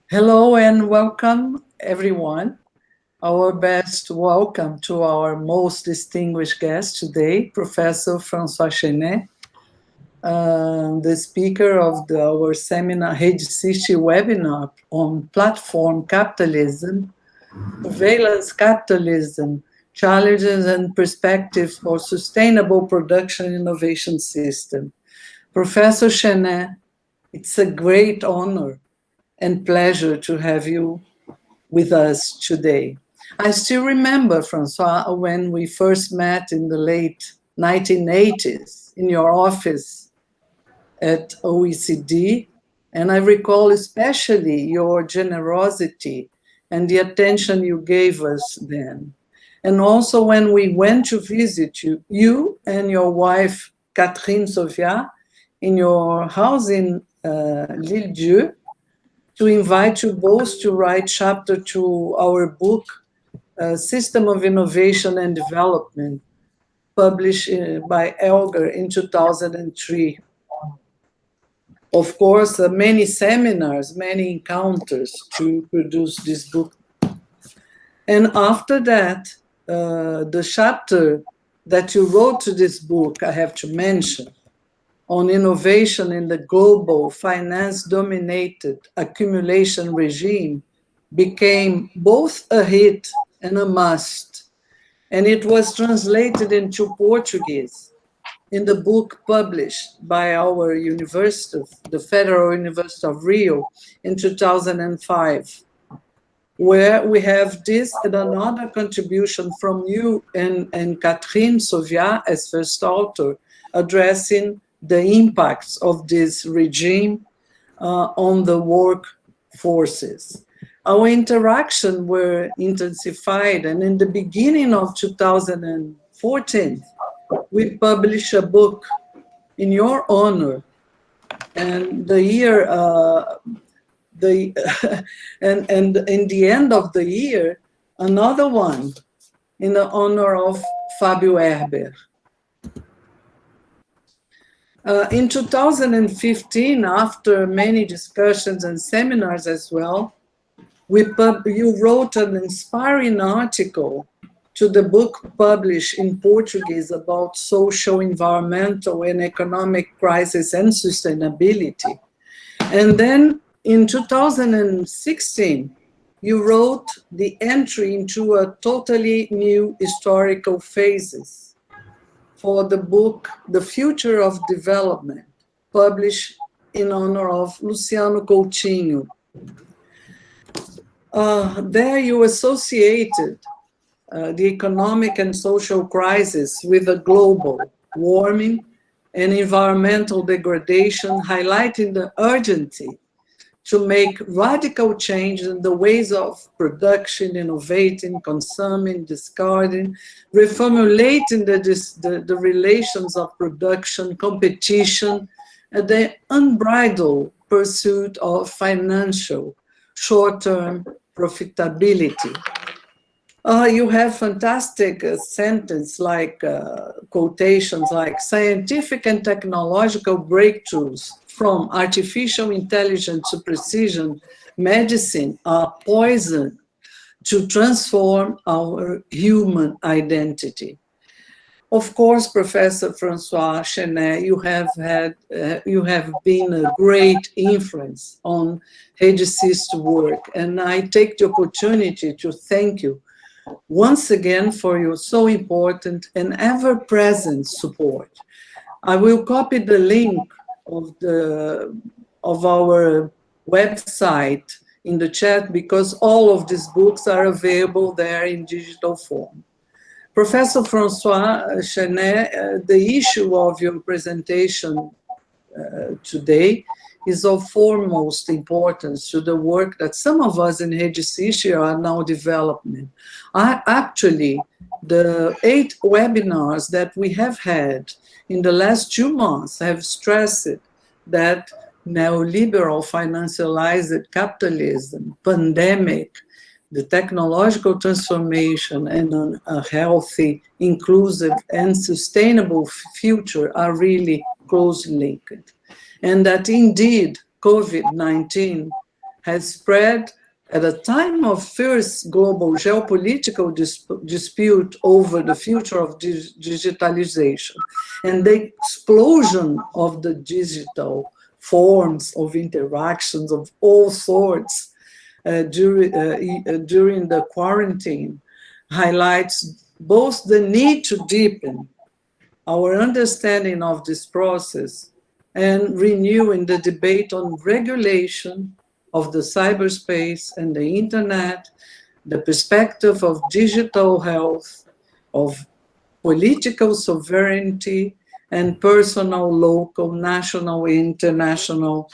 Hello and welcome, everyone. Our best welcome to our most distinguished guest today, Professor François Chesnais, the speaker of our seminar, RedeSist webinar on platform capitalism, surveillance capitalism, challenges and perspectives for sustainable production innovation system. Professor Chesnais, it's a great honor and pleasure to have you with us today. I still remember, François, when we first met in the late 1980s in your office at OECD, and I recall especially your generosity and the attention you gave us then. And also when we went to visit you and your wife, Catherine Sophia, in your house in L'Île-Dieu, to invite you both to write chapter to our book, System of Innovation and Development, published by Elgar in 2003. Of course, many seminars, many encounters to produce this book. And after that, the chapter that you wrote to this book, I have to mention, on innovation in the global finance-dominated accumulation regime became both a hit and a must. And it was translated into Portuguese in the book published by our university, the Federal University of Rio, in 2005, where we have this and another contribution from you and Catherine Sophia as first author, addressing the impacts of this regime on the workforces. Our interaction were intensified, and in the beginning of 2014, we published a book in your honor, and the year, and in the end of the year, another one in the honor of Fábio Herber. In 2015, after many discussions and seminars as well, you wrote an inspiring article to the book published in Portuguese about social, environmental, and economic crisis and sustainability. And then in 2016, you wrote the entry into a totally new historical phases for the book, The Future of Development, published in honor of Luciano Coutinho. There you associated the economic and social crisis with the global warming and environmental degradation, highlighting the urgency to make radical change in the ways of production, innovating, consuming, discarding, reformulating the relations of production, competition, and the unbridled pursuit of financial short-term profitability. You have fantastic sentence like quotations like scientific and technological breakthroughs from artificial intelligence to precision medicine are poison to transform our human identity. Of course, Professor François Chesnais, you have been a great influence on RedeSist work, and I take the opportunity to thank you once again for your so important and ever-present support. I will copy the link of our website in the chat because all of these books are available there in digital form. Professor François Chesnais, the issue of your presentation today is of foremost importance to the work that some of us in RedeSist are now developing. Actually, the 8 webinars that we have had in the last 2 months have stressed that neoliberal financialized capitalism, pandemic, the technological transformation, and a healthy, inclusive, and sustainable future are really closely linked. And that indeed, COVID-19 has spread at a time of fierce global geopolitical dispute over the future of digitalization and the explosion of the digital forms of interactions of all sorts during the quarantine highlights both the need to deepen our understanding of this process and renewing the debate on regulation of the cyberspace and the internet, the perspective of digital health, of political sovereignty, and personal, local, national, international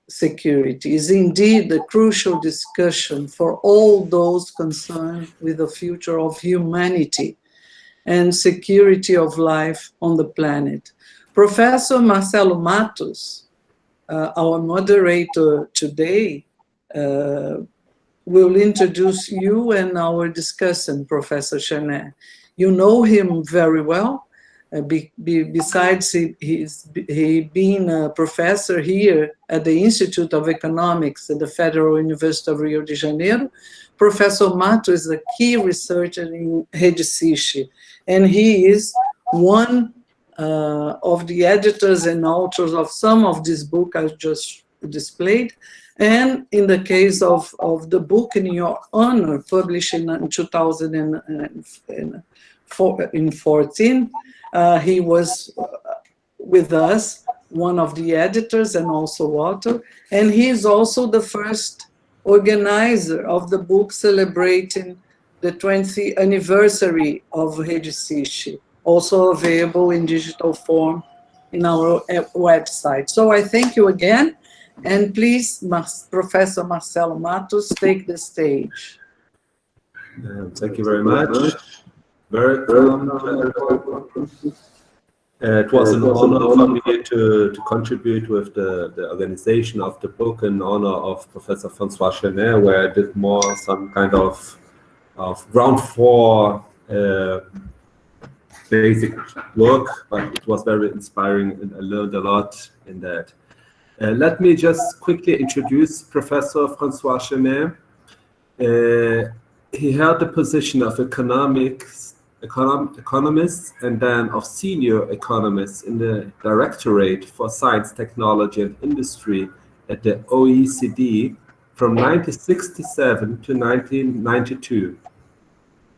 security is indeed a crucial discussion for all those concerned with the future of humanity and security of life on the planet. Professor Marcelo Matos, our moderator today, will introduce you and our discussant, Professor Chesnais. You know him very well. Besides he being a professor here at the Institute of Economics at the Federal University of Rio de Janeiro, Professor Matos is a key researcher in RedeSist, and he is one of the editors and authors of some of this book I just displayed, and in the case of the book in your honor, published in 2014, he was with us, one of the editors and also author, and he is also the first organizer of the book celebrating the 20th anniversary of RedeSist, also available in digital form in our website. So I thank you again, and please, Professor Marcelo Matos, take the stage. Thank you very much. Welcome to everyone. It was an honor for me to contribute with the organization of the book in honor of Professor François Chesnais, where I did some kind of ground floor basic work, but it was very inspiring and I learned a lot in that. Let me just quickly introduce Professor François Chesnais. He held the position of economist and then of senior economist in the Directorate for Science, Technology and Industry at the OECD from 1967 to 1992.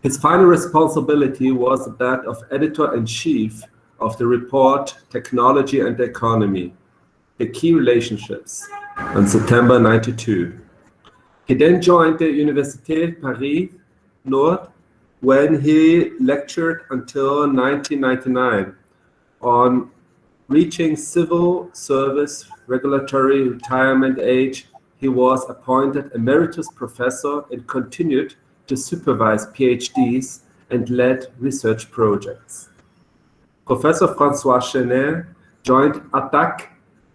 His final responsibility was that of editor-in-chief of the report Technology and the Economy, the Key Relationships, in September 92. He then joined the Université-Paris Nord, when he lectured until 1999 on reaching civil service regulatory retirement age. He was appointed emeritus professor and continued to supervise PhDs and led research projects. Professor François Chesnais joined ATTAC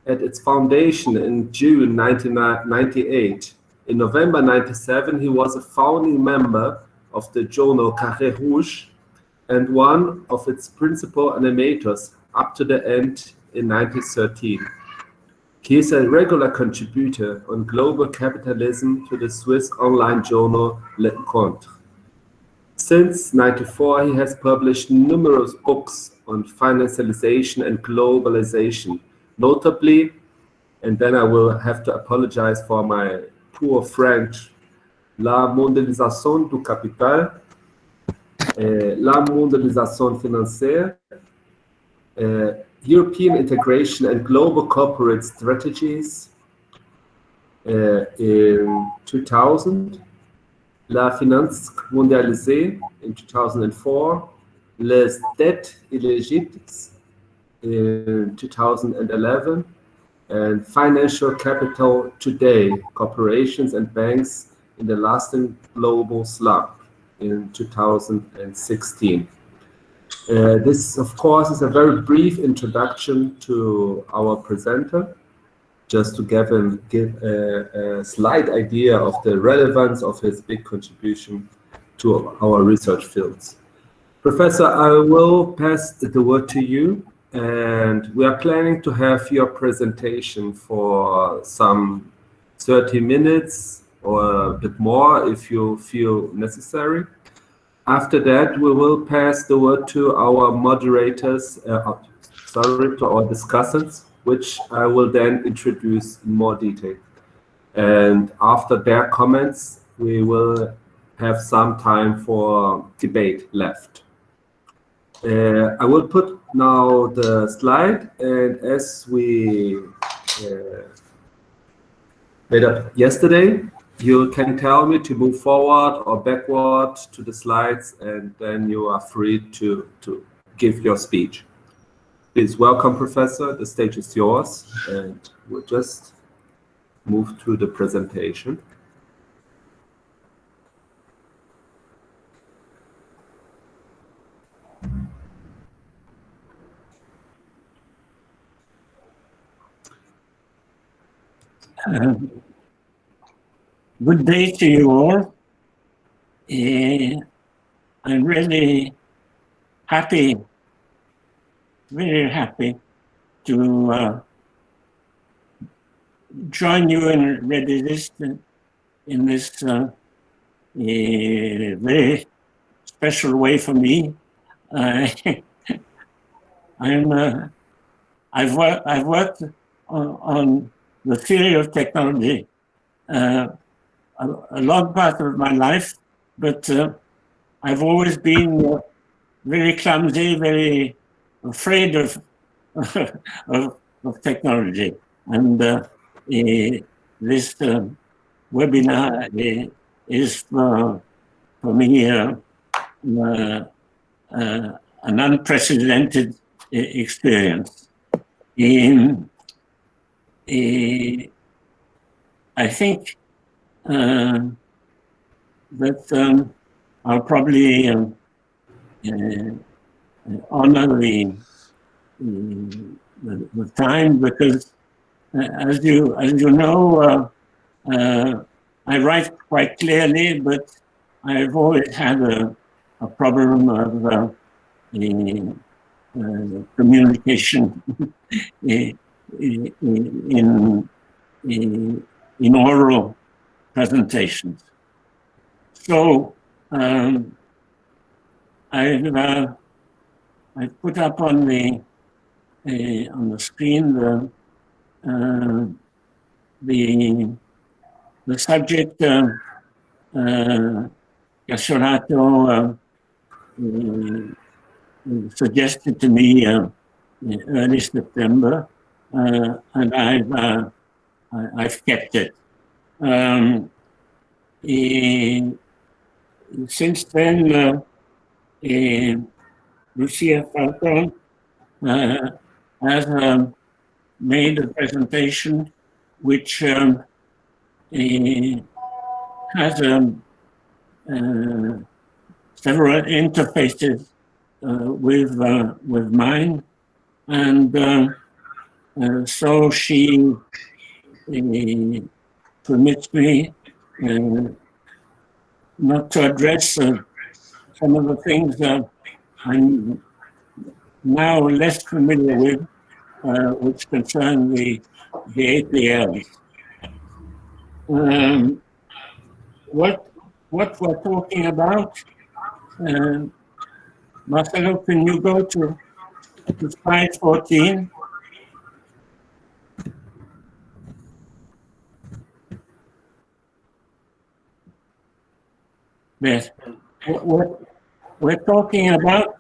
at its foundation in June 1998. In November 1997, he was a founding member of the journal Carré Rouge and one of its principal animators up to the end in 1913. He is a regular contributor on global capitalism to the Swiss online journal L'Encontre. Since 1994, he has published numerous books on financialization and globalization, notably, and then I will have to apologize for my poor French, La mondialisation du capital, La mondialisation financière, European integration and global corporate strategies in 2000, La finance mondialisée in 2004, Les dettes illégitimes in 2011, and Financial Capital Today, Corporations and Banks in the Lasting Global Slump in 2016. This, of course, is a very brief introduction to our presenter, just to give a slight idea of the relevance of his big contribution to our research fields. Professor, I will pass the word to you, and we are planning to have your presentation for some 30 minutes or a bit more if you feel necessary. After that, we will pass the word to our moderators, to our discussants, which I will then introduce in more detail. And after their comments, we will have some time for debate left. I will put now the slide, and as we made up yesterday, you can tell me to move forward or backward to the slides, and then you are free to give your speech. Please welcome, Professor. The stage is yours, and we'll just move to the presentation. Good day to you all. I'm really happy, very happy to join you in RedeSist in this very special way for me. I've worked on the theory of technology a long part of my life, but I've always been very clumsy, very afraid of technology. And this webinar is for me an unprecedented experience. I think that I'll probably honor the time, because as you know, I write quite clearly, but I've always had a problem of communication in oral presentations. So I've put up on the screen the subject. Cassiolato suggested to me in early September, and I've kept it. Since then, Lucia has made a presentation which has several interfaces with mine, and so she permits me not to address some of the things that I'm now less familiar with, which concern the APLs. What we're talking about, Marcelo, can you go to slide 14? Yes. We're talking about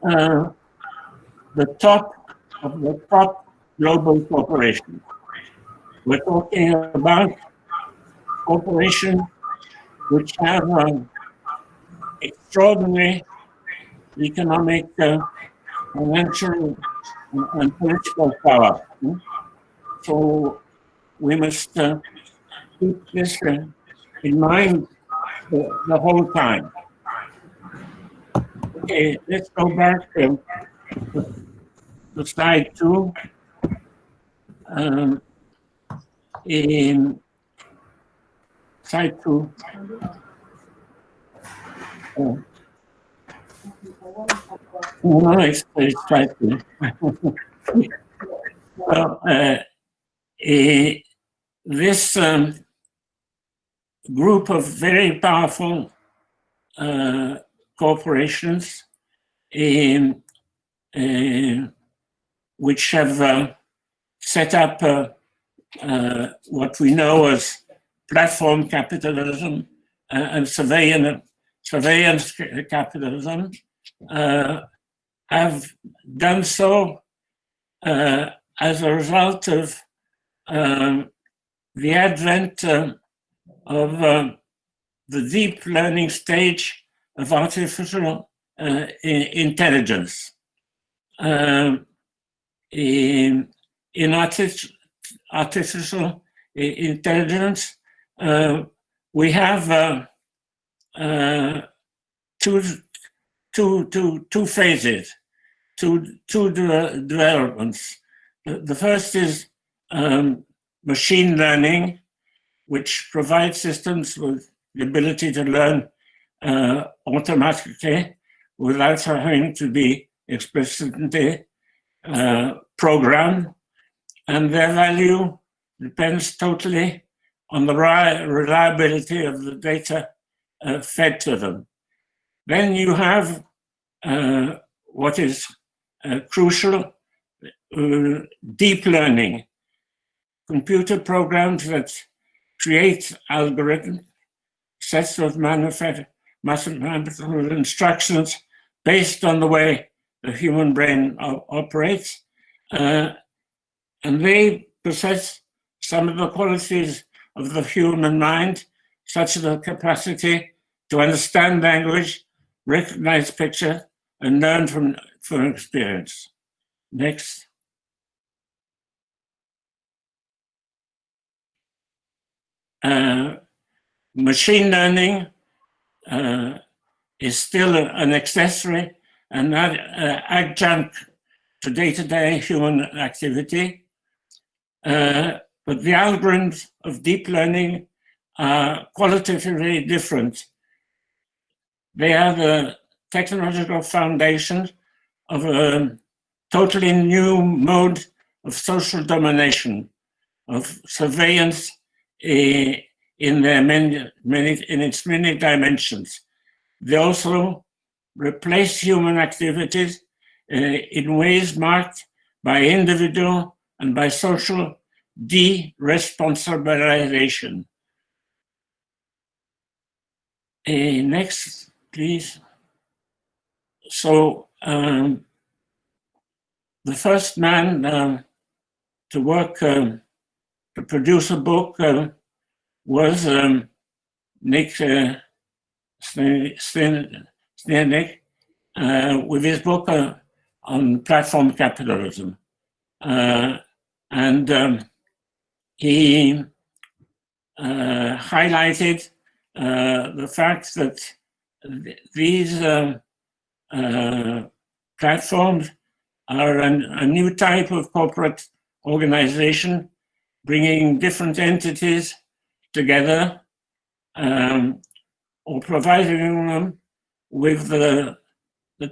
the top global corporations. We're talking about corporations which have extraordinary economic, financial, and political power. So we must keep this in mind the whole time. Okay, let's go back to slide 2. In slide 2. No, it's slide 2. Well, this group of very powerful corporations which have set up what we know as platform capitalism and surveillance capitalism, have done so as a result of the advent of the deep learning stage of artificial intelligence. In artificial intelligence, we have two phases, two developments. The first is machine learning, which provides systems with the ability to learn automatically without having to be explicitly programmed, and their value depends totally on the reliability of the data fed to them. Then you have what is crucial, deep learning, computer programs that create algorithms, sets of mathematical instructions based on the way the human brain operates, and they possess some of the qualities of the human mind, such as the capacity to understand language, recognize picture, and learn from experience. Next. Machine learning is still an accessory and not adjunct to day-to-day human activity. But the algorithms of deep learning are qualitatively different. They are the technological foundation of a totally new mode of social domination, of surveillance in its many dimensions. They also replace human activities in ways marked by individual and by social de-responsibilization. Next, please. So the first man to work to produce a book was Nick Chesnais with his book on platform capitalism. And he highlighted the fact that these platforms are a new type of corporate organization, bringing different entities together, or providing them with the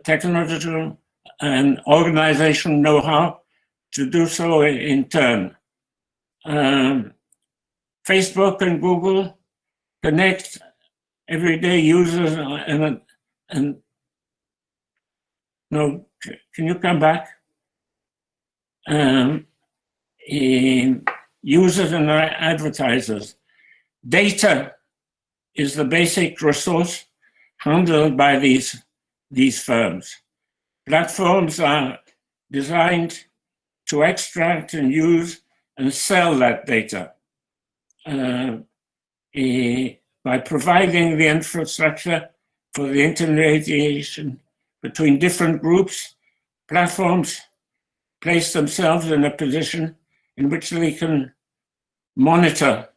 technological and organizational know-how to do so in turn. Facebook and Google connect everyday users and no, can you come back? Users and advertisers. Data is the basic resource handled by these firms. Platforms are designed to extract and use and sell that data by providing the infrastructure for the intermediation between different groups. Platforms place themselves in a position in which they can monitor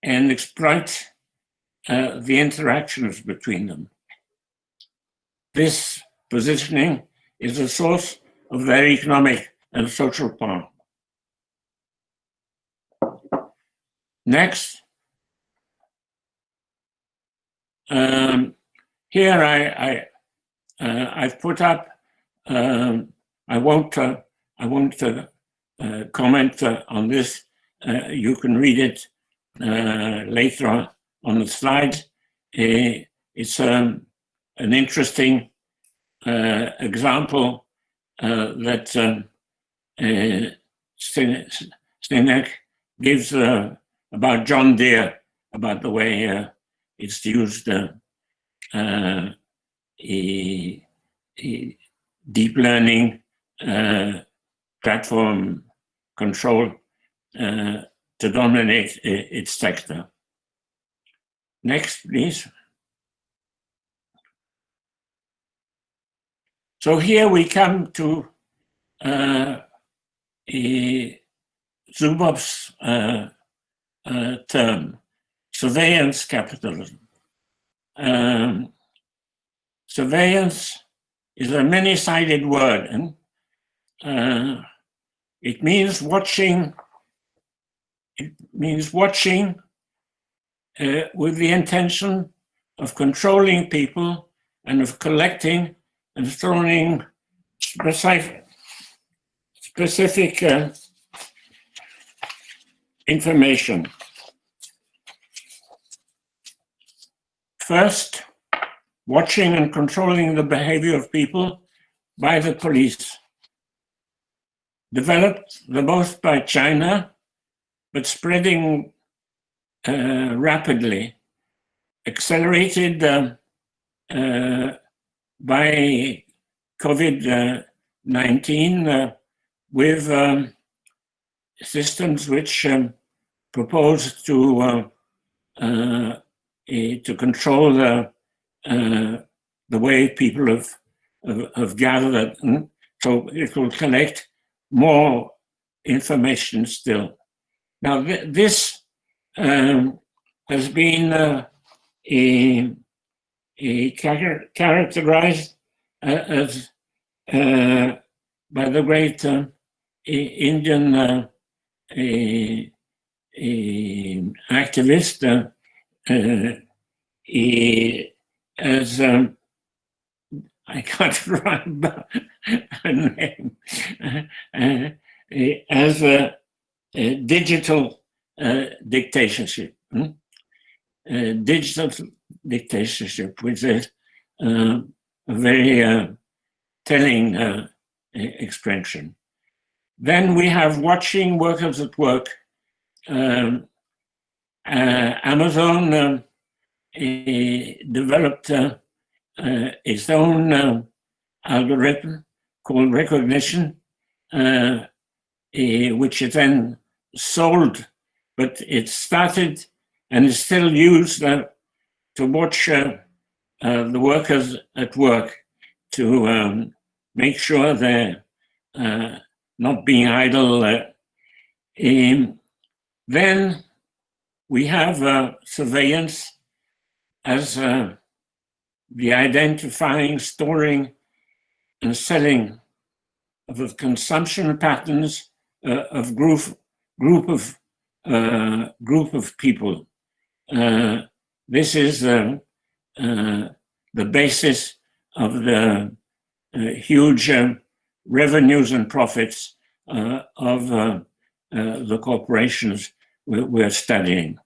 and exploit the interactions between them. This positioning is a source of their economic and social power. Next. Here I've put up, I won't comment on this you can read it later on the slide. It's an interesting example that Chesnais gives about John Deere, about the way it's used deep learning platform control to dominate its sector. Next, please. So here we come to Zubov's term, surveillance capitalism. Surveillance is a many-sided word, and it means watching. It means watching with the intention of controlling people and of collecting and storing specific information. First, watching and controlling the behavior of people by the police, developed the most by China, but spreading rapidly, accelerated by COVID-19 with systems which propose to control the way people have gathered, so it will collect more information still. Now, this has been characterized as by the great Indian activist as I can't remember her name, as a digital dictatorship. Digital dictatorship, which is a very telling expression. Then we have watching workers at work. Amazon developed its own algorithm called recognition, which it then sold, but it started and is still used to watch the workers at work to make sure they're not being idle. Then we have surveillance as the identifying, storing, and selling of the consumption patterns of group of people. This is the basis of the huge revenues and profits of the corporations we're studying.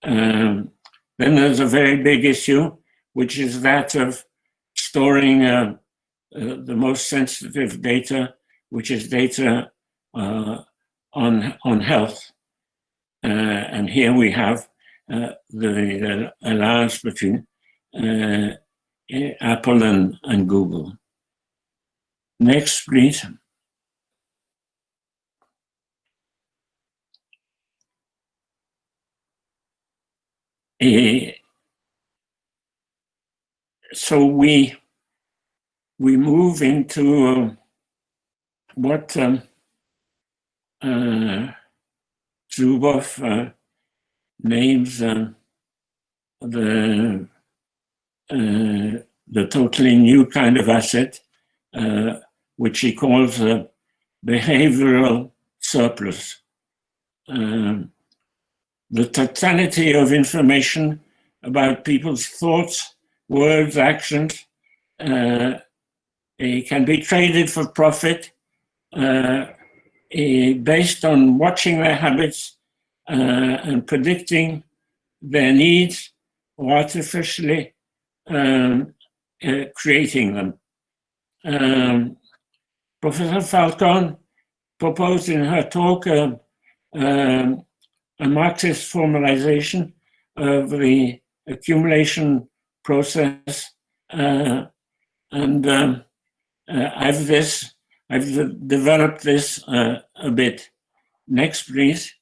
Then there's a very big issue, which is that of storing the most sensitive data, which is data on health. And here we have the alliance between Apple and Google. Next, please. So we move into what Zubov names the totally new kind of asset, which he calls behavioral surplus. The totality of information about people's thoughts, words, actions, it can be traded for profit based on watching their habits and predicting their needs or artificially creating them. Professor Falcon proposed in her talk a Marxist formalization of the accumulation process, and I've developed this a bit. Next, please.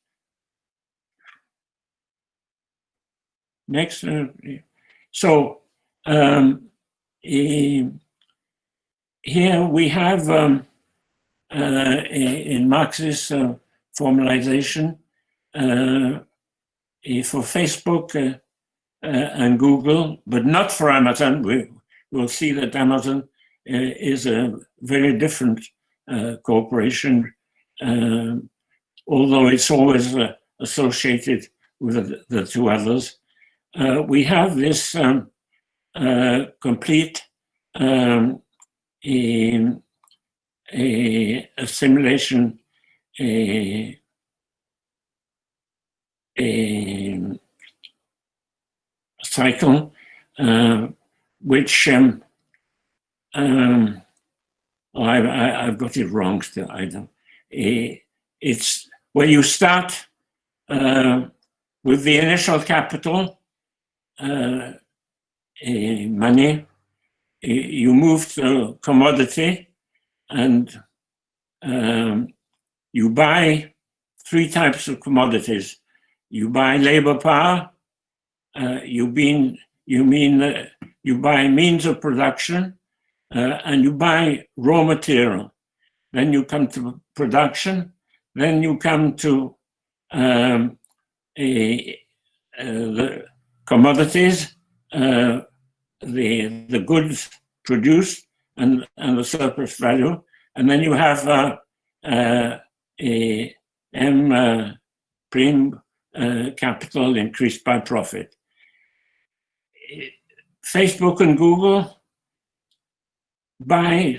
Next. So here we have in Marxist formalization for Facebook and Google, but not for Amazon. We'll see that Amazon is a very different corporation, although it's always associated with the two others. We have this complete assimilation cycle, which I've got it wrong still. I don't. It's where you start with the initial capital, money. You move to commodity, and you buy three types of commodities. You buy labor power. You buy means of production, and you buy raw material. Then you come to production. Then you come to the commodities, the goods produced, and the surplus value, and then you have M prime capital increased by profit. Facebook and Google buy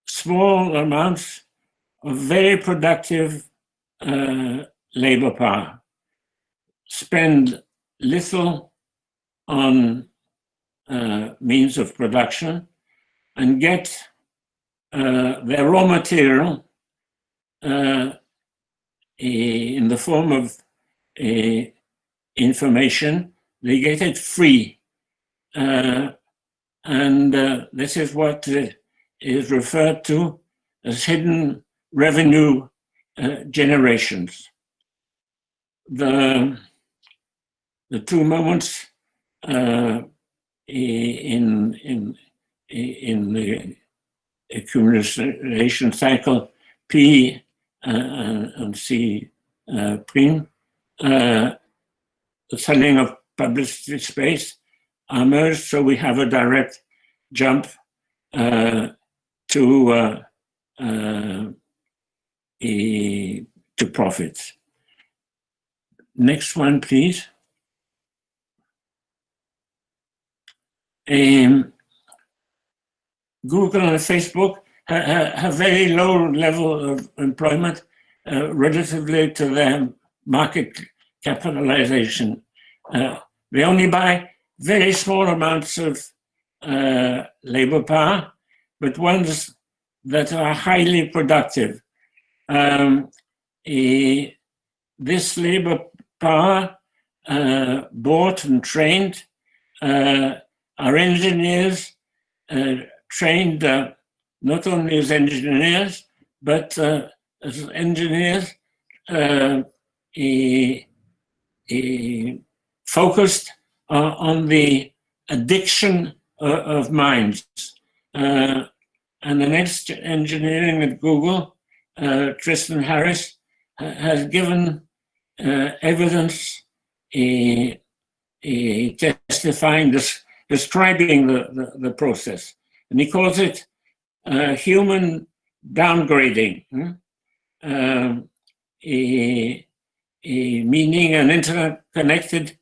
small amounts of very productive labor power, spend little on means of production, and get their raw material in the form of information. They get it free. And this is what is referred to as hidden revenue generations. The two moments in the accumulation cycle, P and C prime, the selling of publicity space are merged, so we have a direct jump to profits. Next one, please. Google and Facebook have very low level of employment relatively to their market capitalization. They only buy very small amounts of labor power, but ones that are highly productive. This labor power bought and trained are engineers trained not only as engineers, but as engineers focused on the addiction of minds. And the next engineering at Google, Tristan Harris, has given evidence testifying, describing the process. And he calls it human downgrading, meaning an interconnected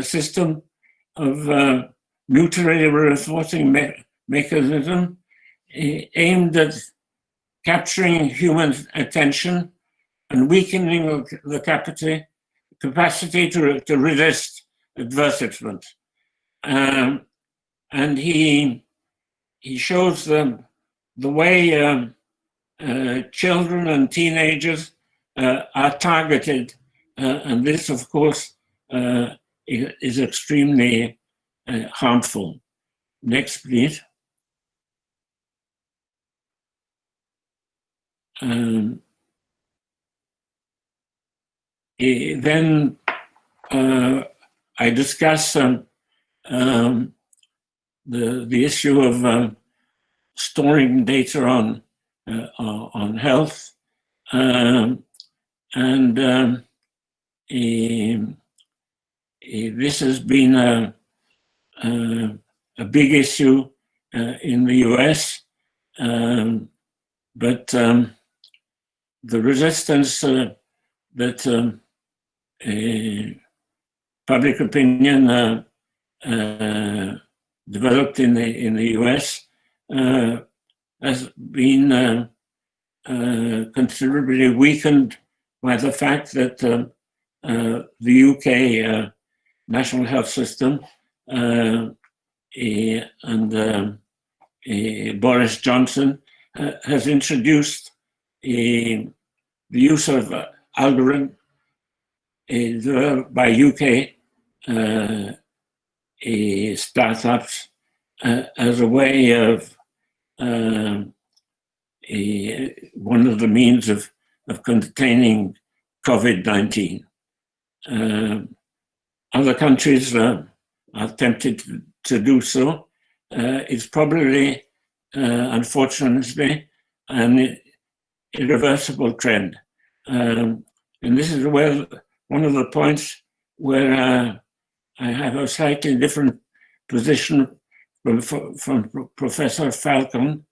system of mutually reinforcing mechanism aimed at capturing human attention and weakening of the capacity to resist advertisement. And he shows them the way children and teenagers are targeted, and this, of course, is extremely harmful. Next, please. Then I discuss the issue of storing data on health, and this has been a big issue in the US, but the resistance that public opinion developed in the US has been considerably weakened by the fact that the UK national health system and Boris Johnson has introduced the use of algorithm by UK startups as a way of one of the means of containing COVID-19. Other countries are tempted to do so. It's probably, unfortunately, an irreversible trend. And this is where one of the points where I have a slightly different position from Professor Falcon,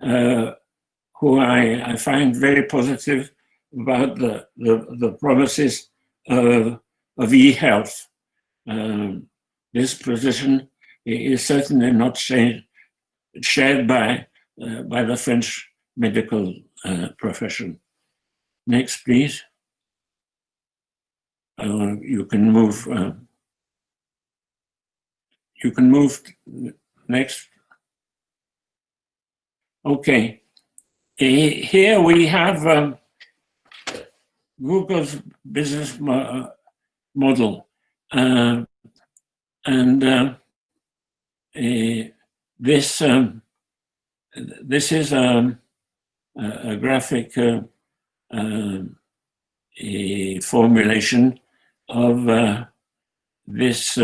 who I find very positive about the promises of e-health. This position is certainly not shared by the French medical profession. Next, please. You can move. You can move next. Okay. Here we have Google's business model, and this is a graphic a formulation of this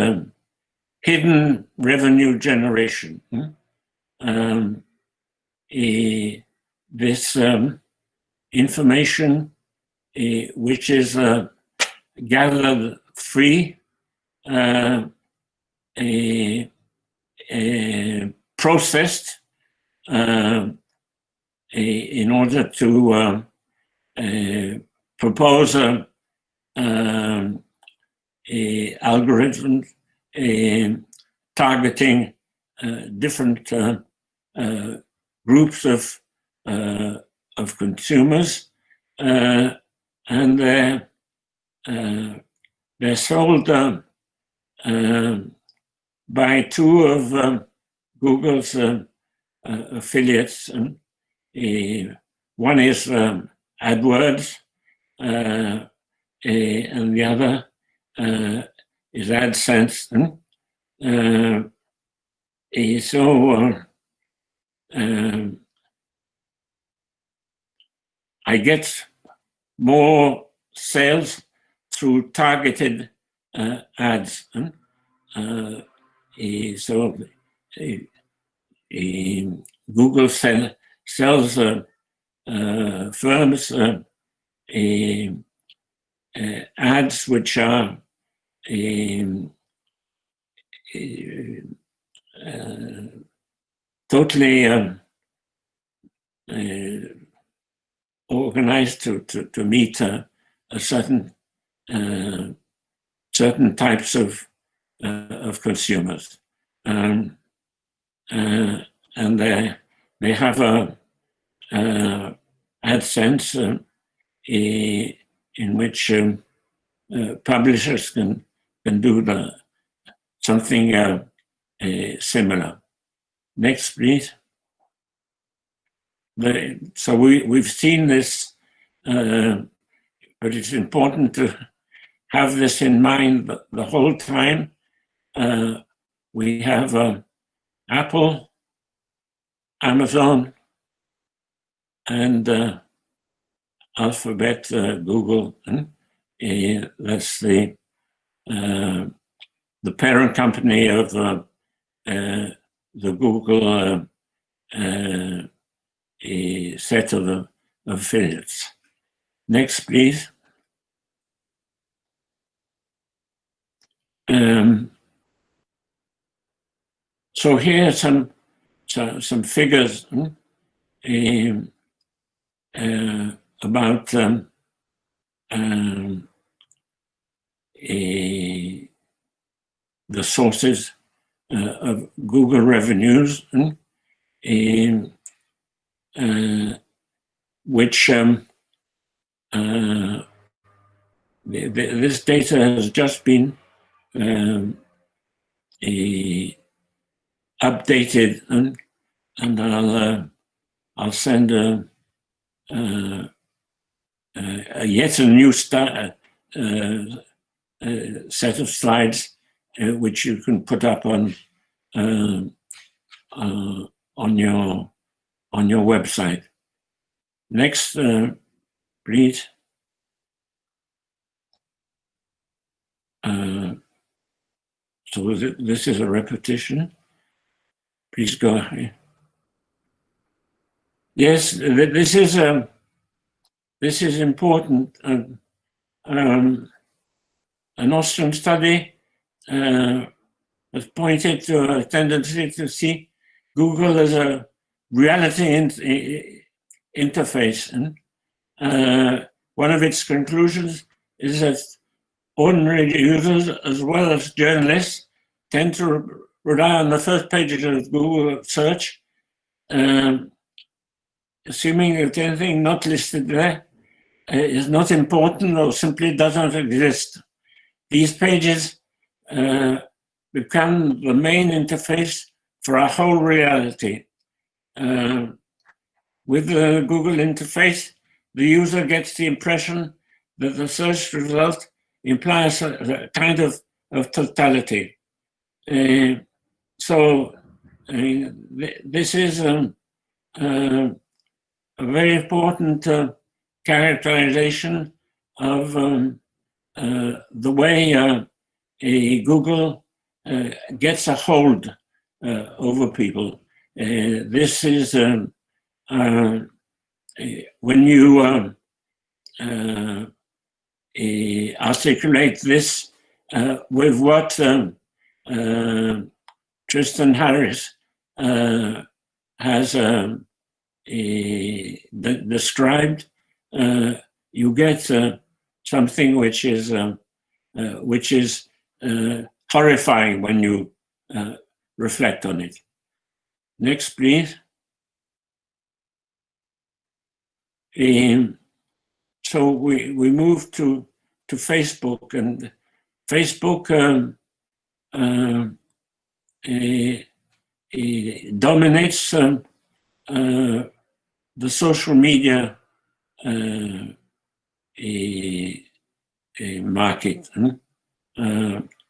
hidden revenue generation. This information, which is gathered free, processed in order to propose algorithm targeting different groups of consumers, and they're sold by two of Google's affiliates. One is AdWords, and the other is AdSense. So I get more sales through targeted ads. So Google sells firms ads which are totally organized to meet a certain types of consumers, and they have a AdSense in which publishers can do something similar. Next, please. So we've seen this, but it's important to have this in mind the whole time. We have Apple, Amazon, and Alphabet, Google. That's the parent company of the Google set of affiliates. Next, please. So here are some figures about the sources of Google revenues, which this data has just been updated, and I'll send yet a new set of slides which you can put up on your website. Next, please. So this is a repetition. Please go ahead. Yes, this is important. An Austrian study has pointed to a tendency to see Google as a reality interface. One of its conclusions is that ordinary users, as well as journalists, tend to rely on the first pages of Google search, assuming that anything not listed there is not important or simply does not exist. These pages become the main interface for our whole reality. With the Google interface, the user gets the impression that the search result implies a kind of totality. So this is a very important characterization of the way Google gets a hold over people. This is when you articulate this with what Tristan Harris has described, you get something which is horrifying when you reflect on it. Next, please. So we move to Facebook, and Facebook dominates the social media market.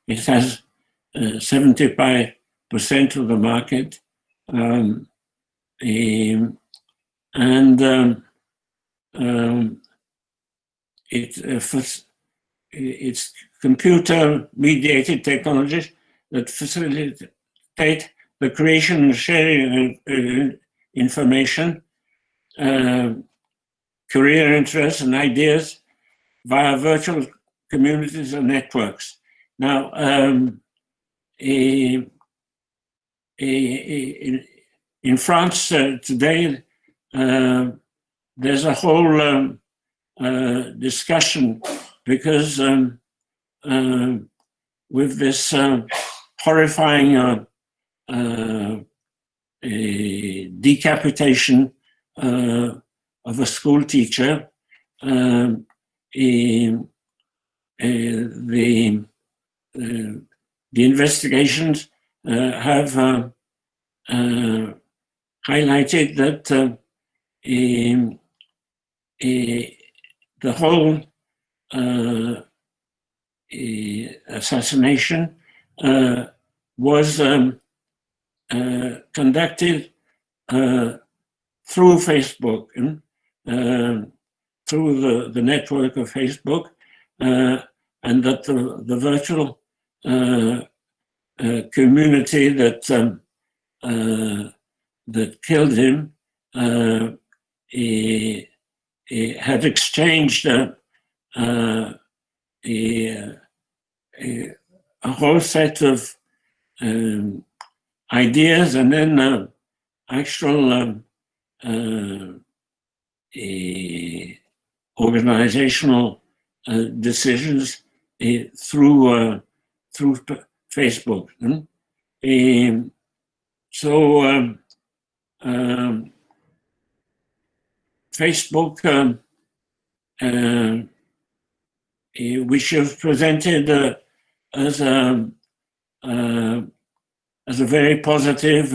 It has 75% of the market, it's computer-mediated technologies that facilitate the creation and sharing of information, career interests, and ideas via virtual communities and networks. Now, in France today, there's a whole discussion because with this horrifying decapitation of a school teacher, the investigations have highlighted that the whole assassination was conducted through Facebook, through the network of Facebook, and that the virtual community that killed him had exchanged a whole set of ideas, and then actual organizational decisions through Facebook. So Facebook, which is presented as a very positive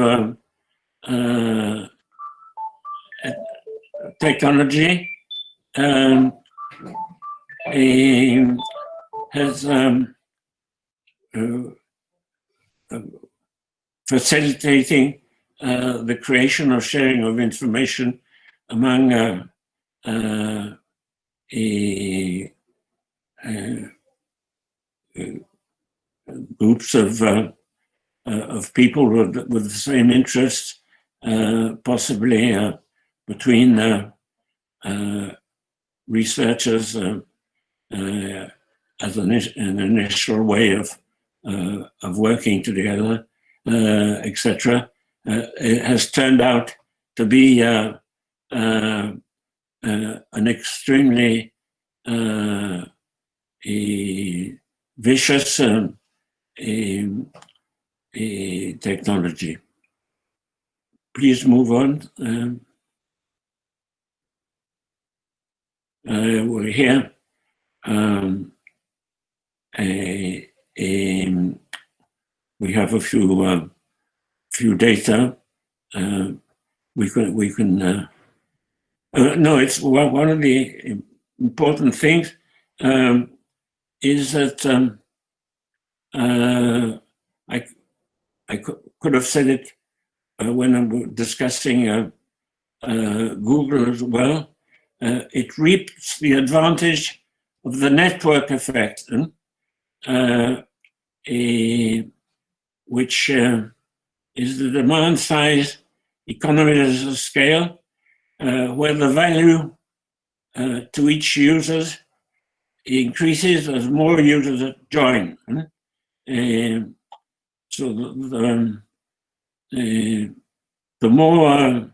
technology, has facilitating the creation or sharing of information among groups of people with the same interests, possibly between researchers as an initial way of working together, etc. It has turned out to be an extremely vicious technology. Please move on. We're here. We have a few data. We can. No, it's one of the important things is that I could have said it when I'm discussing Google as well. It reaps the advantage of the network effect, which is the demand size economies of scale, where the value to each user increases as more users join. So the more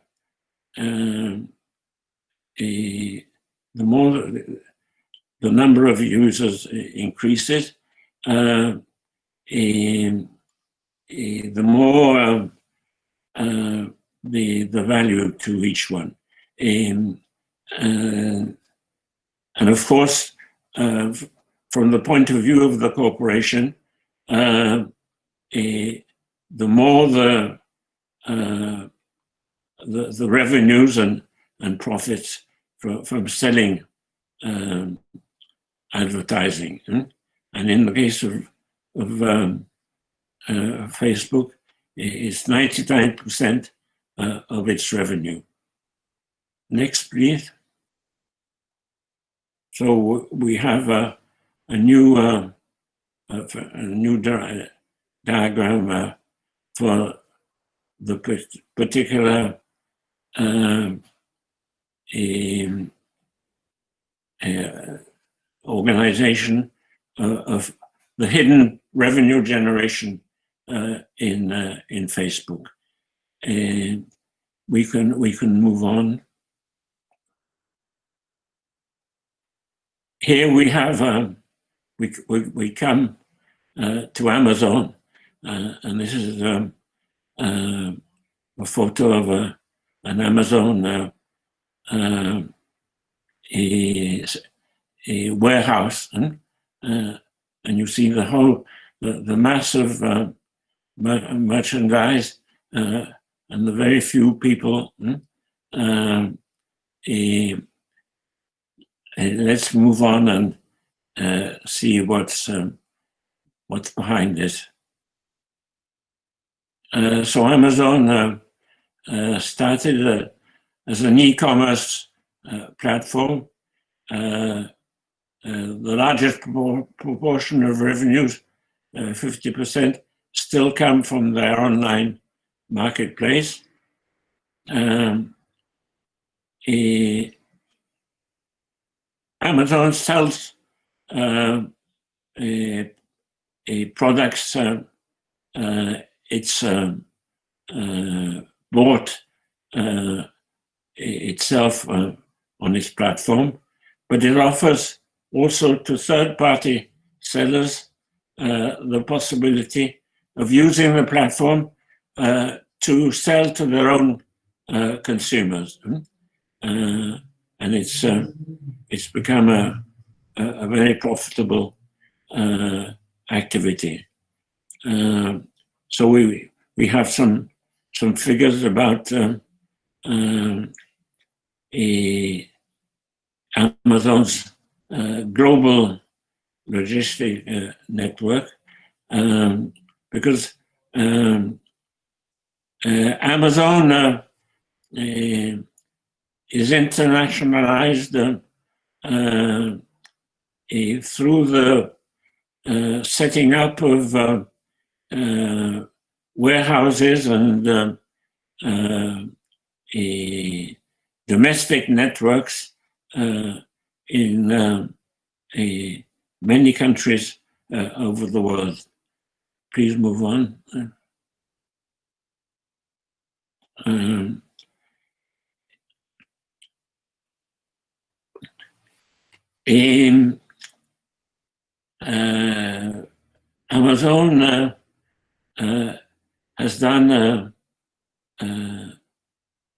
the number of users increases, the more the value to each one. And of course, from the point of view of the corporation, the more the revenues and profits from selling advertising. And in the case of Facebook, it's 99% of its revenue. Next, please. So we have a new diagram for the particular organization of the hidden revenue generation in Facebook. We can move on. Here we have we come to Amazon, and this is a photo of an Amazon warehouse, and you see the whole, the massive merchandise and the very few people. Let's move on and see what's behind this. So Amazon started as an e-commerce platform. The largest proportion of revenues, 50%, still come from their online marketplace. Amazon sells products it's bought itself on its platform, but it offers also to third-party sellers the possibility of using the platform to sell to their own consumers. And it's become a very profitable activity. So we have some figures about Amazon's global logistic network, because Amazon is internationalized through the setting up of warehouses and domestic networks in many countries over the world. Please move on. Amazon has done a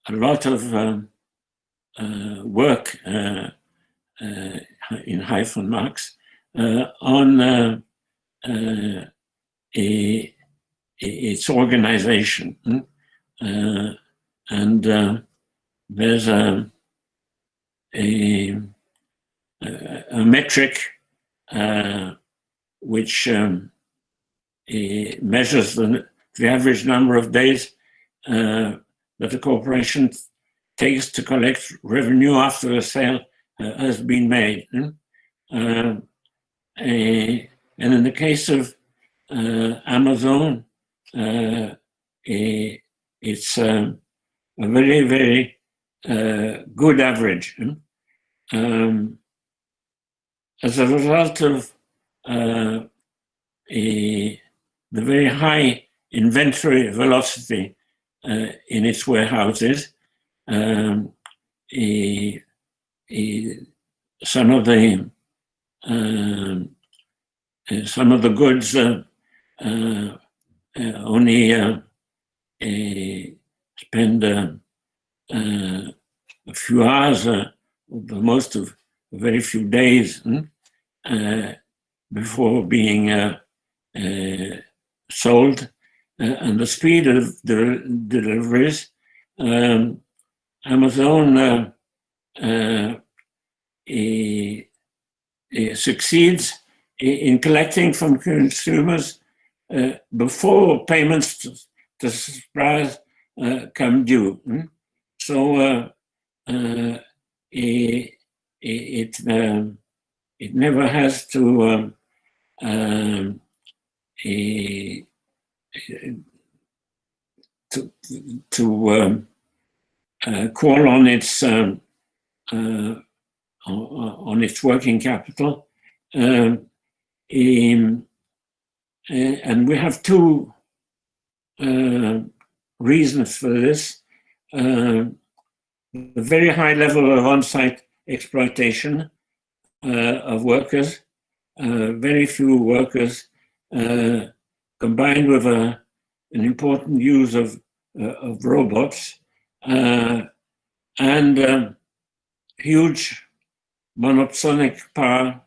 lot of work in hyphen marks on its organization, and there's a metric which measures the average number of days that a corporation takes to collect revenue after a sale has been made. And in the case of Amazon, it's a very, very good average. As a result of the very high inventory velocity in its warehouses, some of the goods only spend a few hours, most of very few days before being sold, and the speed of the deliveries. Amazon succeeds in collecting from consumers before payments to suppliers come due. So it never has to call on its working capital, and we have two reasons for this. The very high level of on-site exploitation of workers, very few workers, combined with an important use of robots, and huge monopsonic power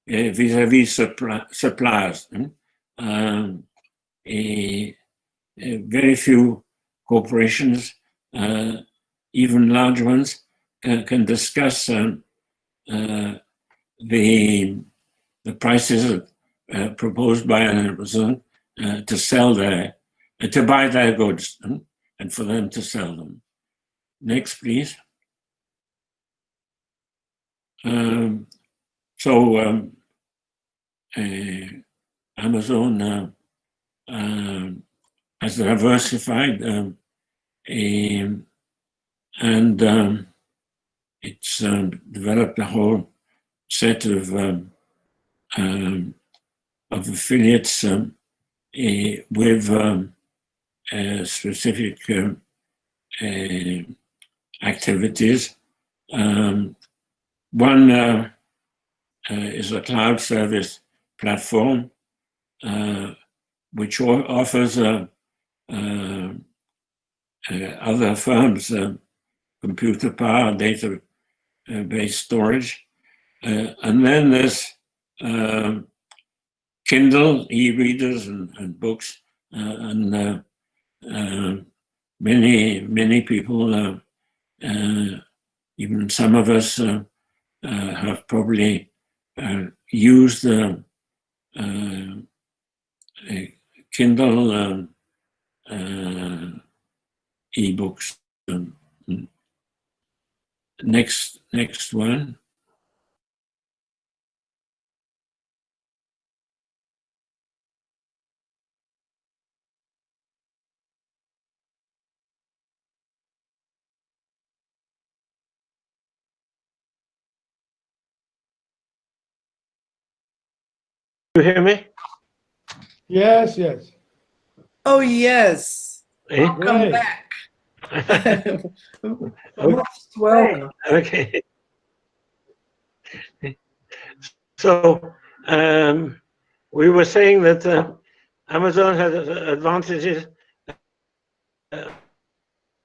vis-à-vis suppliers. Very few corporations, even large ones, can discuss the prices proposed by Amazon to sell to buy their goods and for them to sell them. Next, please. Amazon has diversified and it's developed a whole set of affiliates with specific activities. One is a cloud service platform which offers other firms computer power, data-based storage. And then there's Kindle, e-readers and books, and many people, even some of us, have probably used Kindle e-books. Next one. You hear me? Yes, yes. Oh, yes. Eh? Welcome Great. back. Most welcome. Okay. So we were saying that Amazon has advantages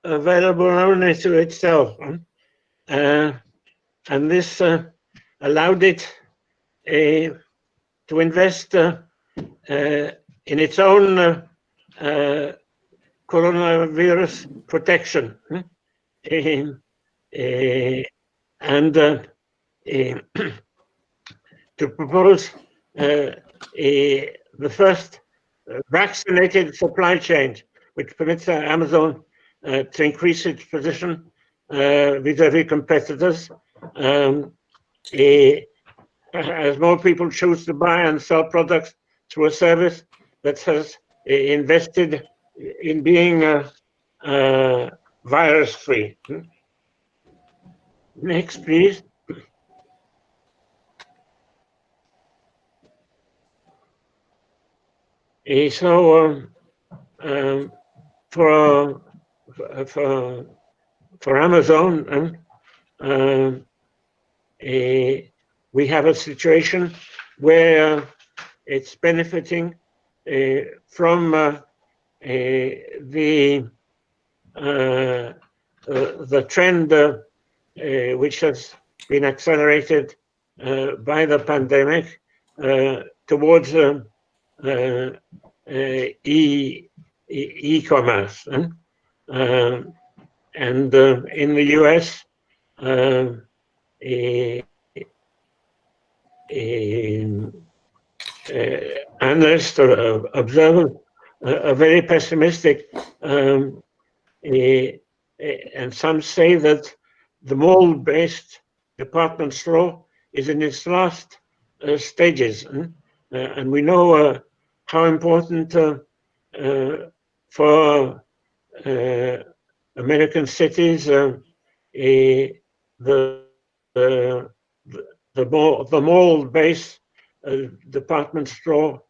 available only to itself, and this allowed it to invest in its own coronavirus protection, and to propose the first vaccinated supply chain, which permits Amazon to increase its position vis-à-vis competitors. As more people choose to buy and sell products through a service that has invested in being virus-free. Next, please. So for Amazon, we have a situation where it's benefiting from the trend which has been accelerated by the pandemic towards e-commerce, and in the US, analysts or observers are very pessimistic, and some say that the mall-based department store is in its last stages, and we know how important for American cities the mall-based department store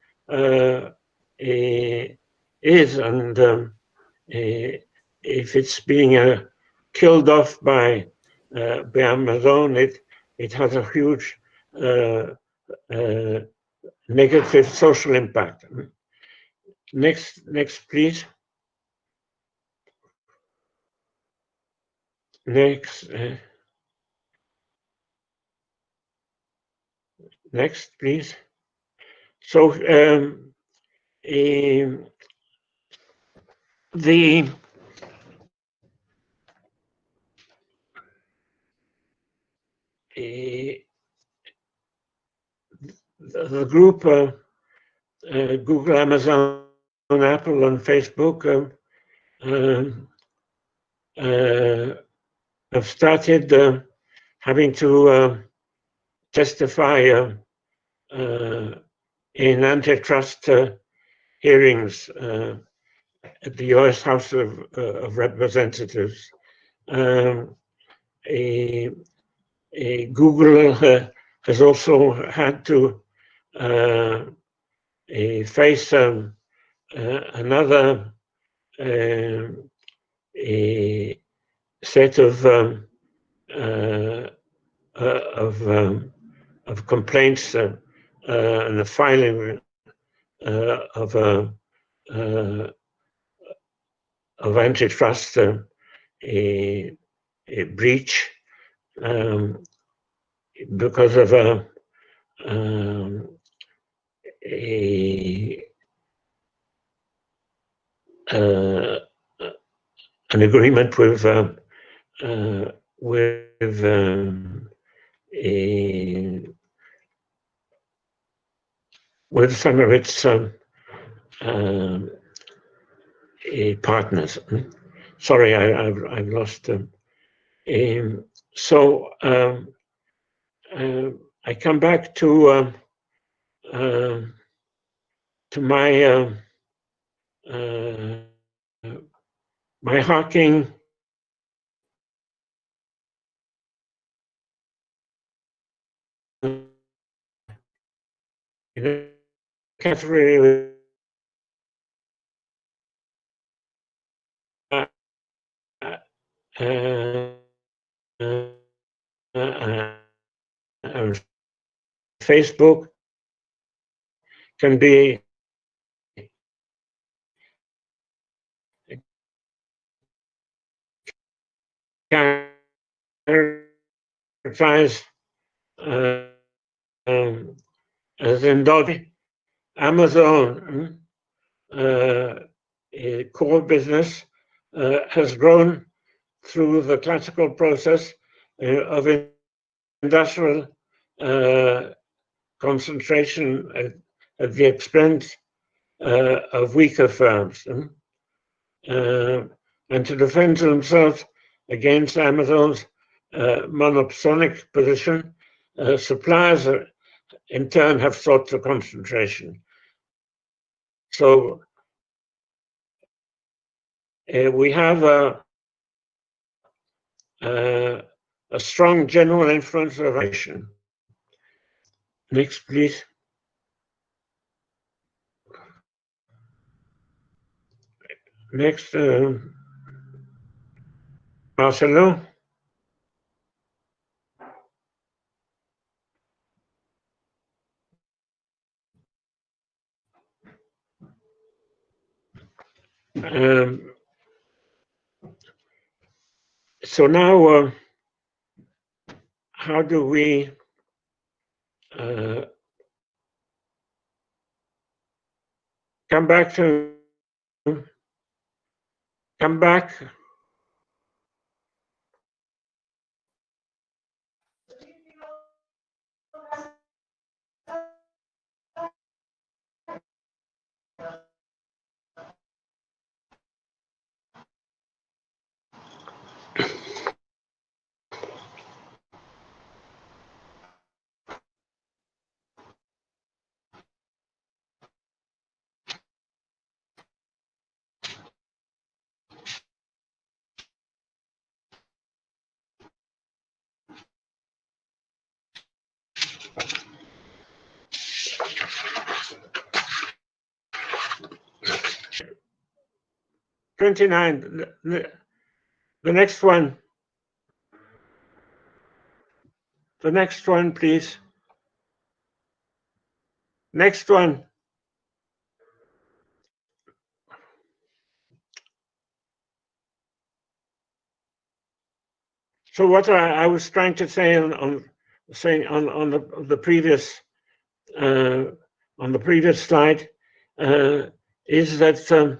is, and if it's being killed off by Amazon, it has a huge negative social impact. Next, please. Next. Next, please. So the group Google, Amazon, Apple, and Facebook have started having to testify in antitrust hearings at the US House of Representatives. Google has also had to face another set of complaints and the filing of antitrust a breach because of an agreement with some of its partners. Sorry, I've lost them. So I come back to my hawking category Facebook can be characterized as indulgent. Amazon, a core business, has grown through the classical process of industrial concentration at the expense of weaker firms. And to defend themselves against Amazon's monopolic position, suppliers in turn have sought the concentration. So we have a strong general influence of action. Next, please. Next, Marcelo. So now, how do we come back? '29. The next one. The next one, please. Next one. So what I was trying to say on the previous on the previous slide is that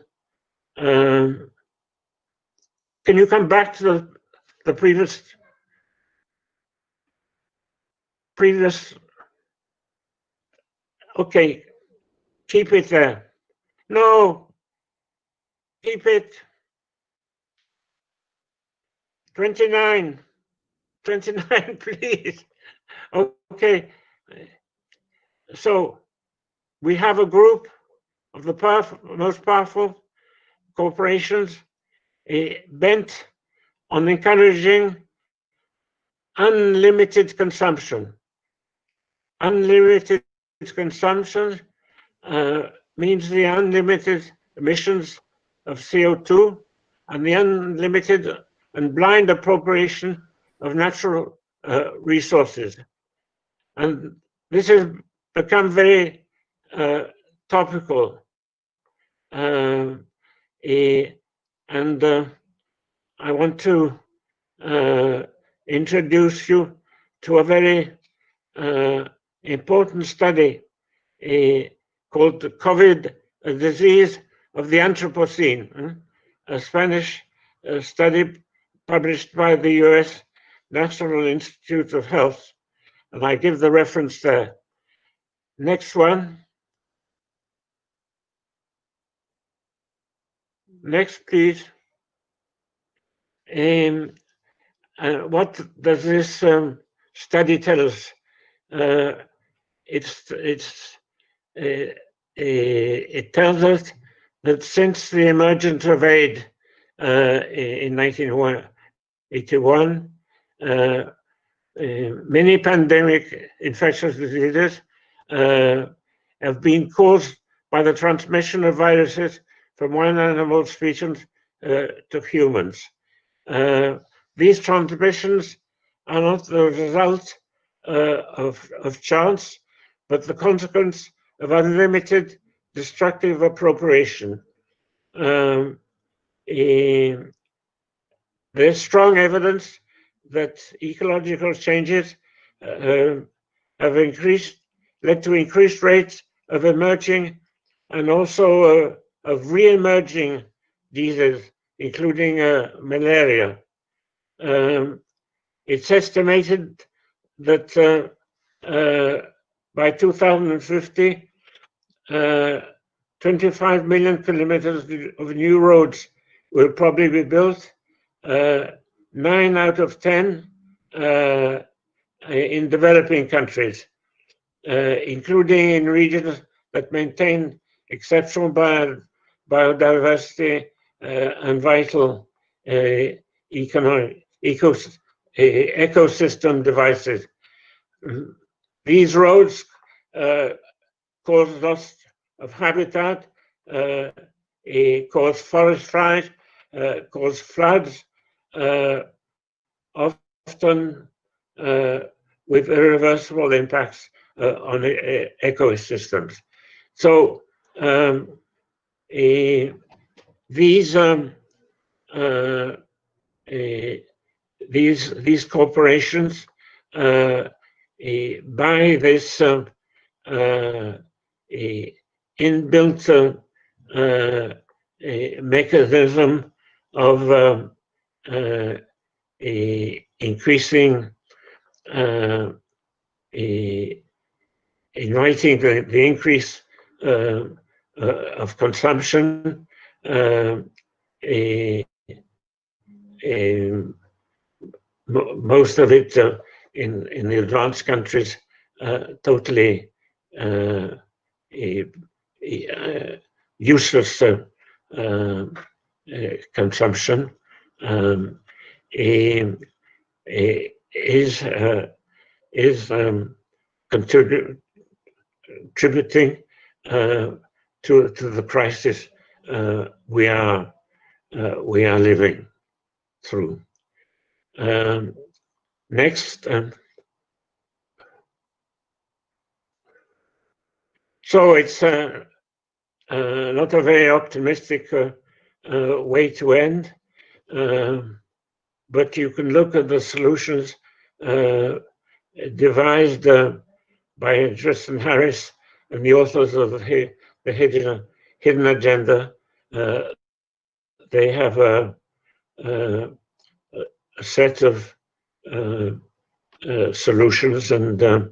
can you come back to the previous okay, keep it there. No, keep it 29, please. Okay, so we have a group of the most powerful corporations bent on encouraging unlimited consumption. Unlimited consumption means the unlimited emissions of CO2 and the unlimited and blind appropriation of natural resources. And this has become very topical. And I want to introduce you to a very important study called the COVID, a disease of the Anthropocene, a Spanish study published by the US National Institute of Health. And I give the reference there. Next one. Next, please. What does this study tell us? It tells us that since the emergence of AIDS in 1981, many pandemic infectious diseases have been caused by the transmission of viruses from one animal species to humans. These transmissions are not the result of chance, but the consequence of unlimited destructive appropriation. There's strong evidence that ecological changes have led to increased rates of emerging and also of re-emerging diseases, including malaria. It's estimated that by 2050, 25 million kilometers of new roads will probably be built, 9 out of 10 in developing countries, including in regions that maintain exceptional biodiversity and vital ecosystem devices. These roads cause loss of habitat, cause forest fires, cause floods, often with irreversible impacts on ecosystems. So these corporations buy this inbuilt mechanism of increasing, inviting the increase of consumption, most of it in the advanced countries, totally useless consumption, is contributing to the crisis we are living through. Next. So it's not a very optimistic way to end, but you can look at the solutions devised by Tristan Harris and the authors of the Hidden Agenda. They have a set of solutions, and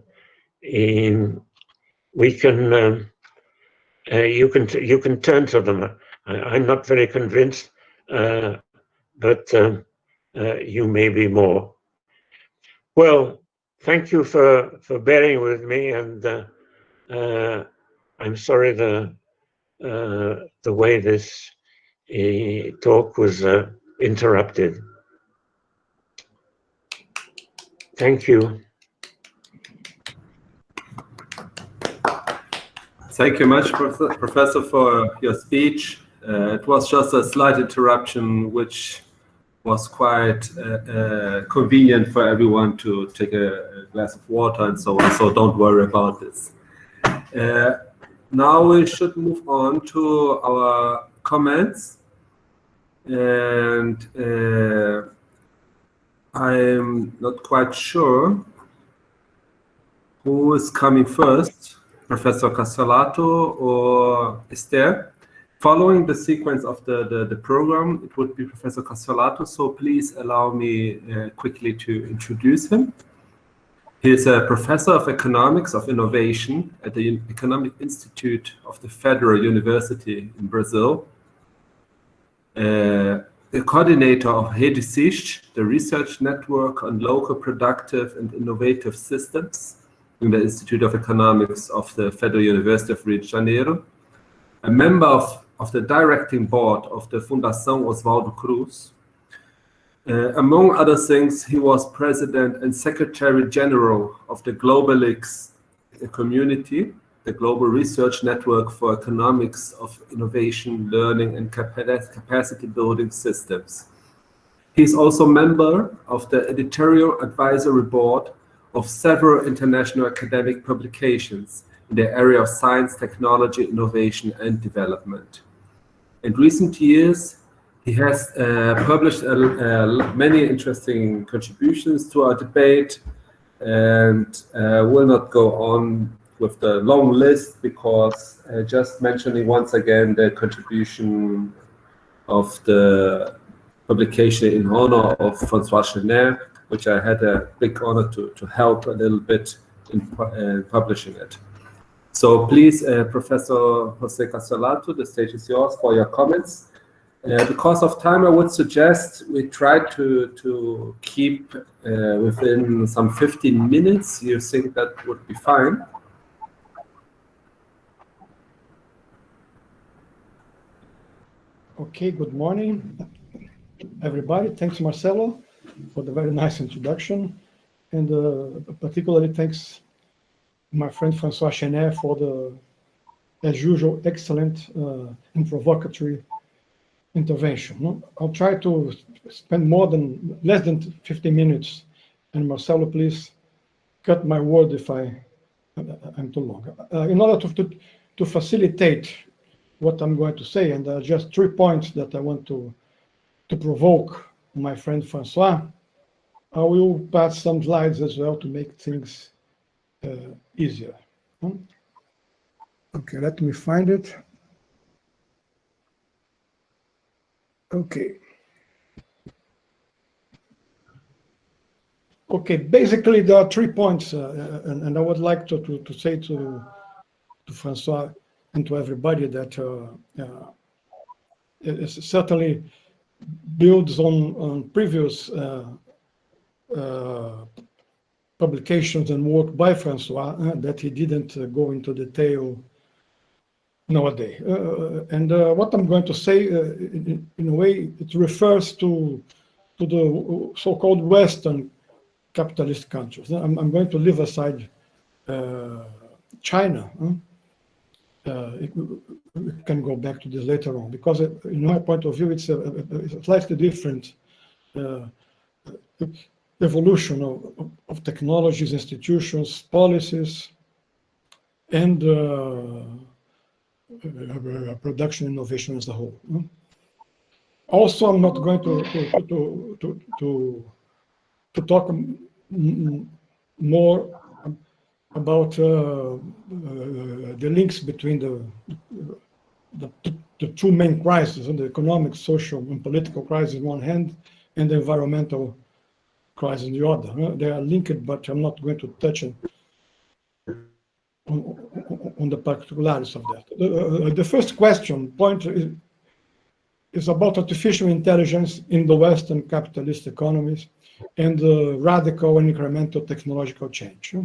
we can you can turn to them. I'm not very convinced, but you may be more. Well, thank you for bearing with me, and I'm sorry the way this talk was interrupted. Thank you. Thank you much, Professor, for your speech. It was just a slight interruption, which was quite convenient for everyone to take a glass of water and so on, so don't worry about this. Now we should move on to our comments. And I'm not quite sure who is coming first, Professor Cassiolato or Esther. Following the sequence of the program, it would be Professor Cassiolato, so please allow me quickly to introduce him. He is a professor of economics of innovation at the Economic Institute of the Federal University in Brazil, the coordinator of RedeSist, the research network on local productive and innovative systems in the Institute of Economics of the Federal University of Rio de Janeiro, a member of the directing board of the Fundação Oswaldo Cruz. Among other things, he was president and secretary general of the Globalix community, the global research network for economics of innovation, learning, and capacity building systems. He's also member of the editorial advisory board of several international academic publications in the area of science, technology, innovation, and development. In recent years, he has published many interesting contributions to our debate, and will not go on with the long list, because just mentioning once again the contribution of the publication in honor of François Chesnais, which I had a big honor to help a little bit in publishing it. So please, Professor José Cassiolato, the stage is yours for your comments. Because of time, I would suggest we try to keep within some 15 minutes. You think that would be fine? Okay, good morning, everybody. Thanks, Marcelo, for the very nice introduction. And particularly thanks my friend François Chesnais for the, as usual, excellent and provocatory intervention. I'll try to spend less than 15 minutes, and Marcelo, please cut my word if I'm too long. In order to facilitate what I'm going to say, and just 3 points that I want to provoke my friend François, I will pass some slides as well to make things easier. Okay, let me find it. Okay. Okay, basically there are 3 points, and I would like to say to François and to everybody that it certainly builds on previous publications and work by François that he didn't go into detail nowadays. And what I'm going to say, in a way, it refers to the so-called Western capitalist countries. I'm going to leave aside China. We can go back to this later on, because in my point of view, it's a slightly different evolution of technologies, institutions, policies, and production innovation as a whole. Also, I'm not going to talk more about the links between the two main crises, the economic, social, and political crisis on one hand, and the environmental crisis on the other. They are linked, but I'm not going to touch on the particularities of that. The first point is about artificial intelligence in the Western capitalist economies and radical and incremental technological change.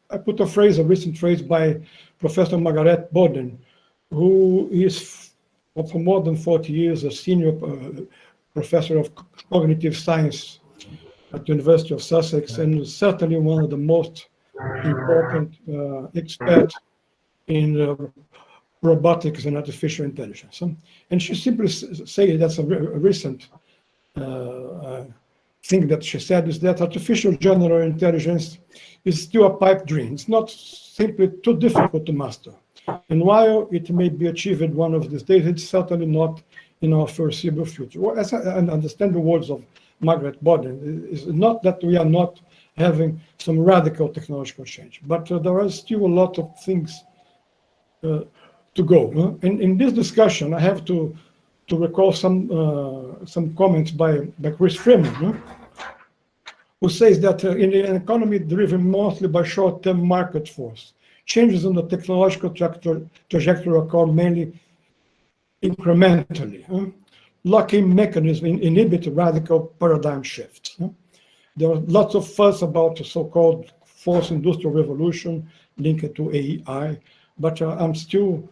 I put a recent phrase by Professor Margaret Boden, who is for more than 40 years a senior professor of cognitive science at the University of Sussex, and certainly one of the most important experts in robotics and artificial intelligence. And she simply said, that's a recent thing that she said, is that artificial general intelligence is still a pipe dream. It's not simply too difficult to master. And while it may be achieved one of these days, it's certainly not in our foreseeable future. Well, as I understand the words of Margaret Boden, it's not that we are not having some radical technological change, but there are still a lot of things to go. In this discussion, I have to recall some comments by Chris Freeman, who says that in an economy driven mostly by short-term market force, changes in the technological trajectory occur mainly incrementally. Locking mechanisms inhibit radical paradigm shifts. There are lots of fuss about the so-called fourth industrial revolution linked to AI, but I'm still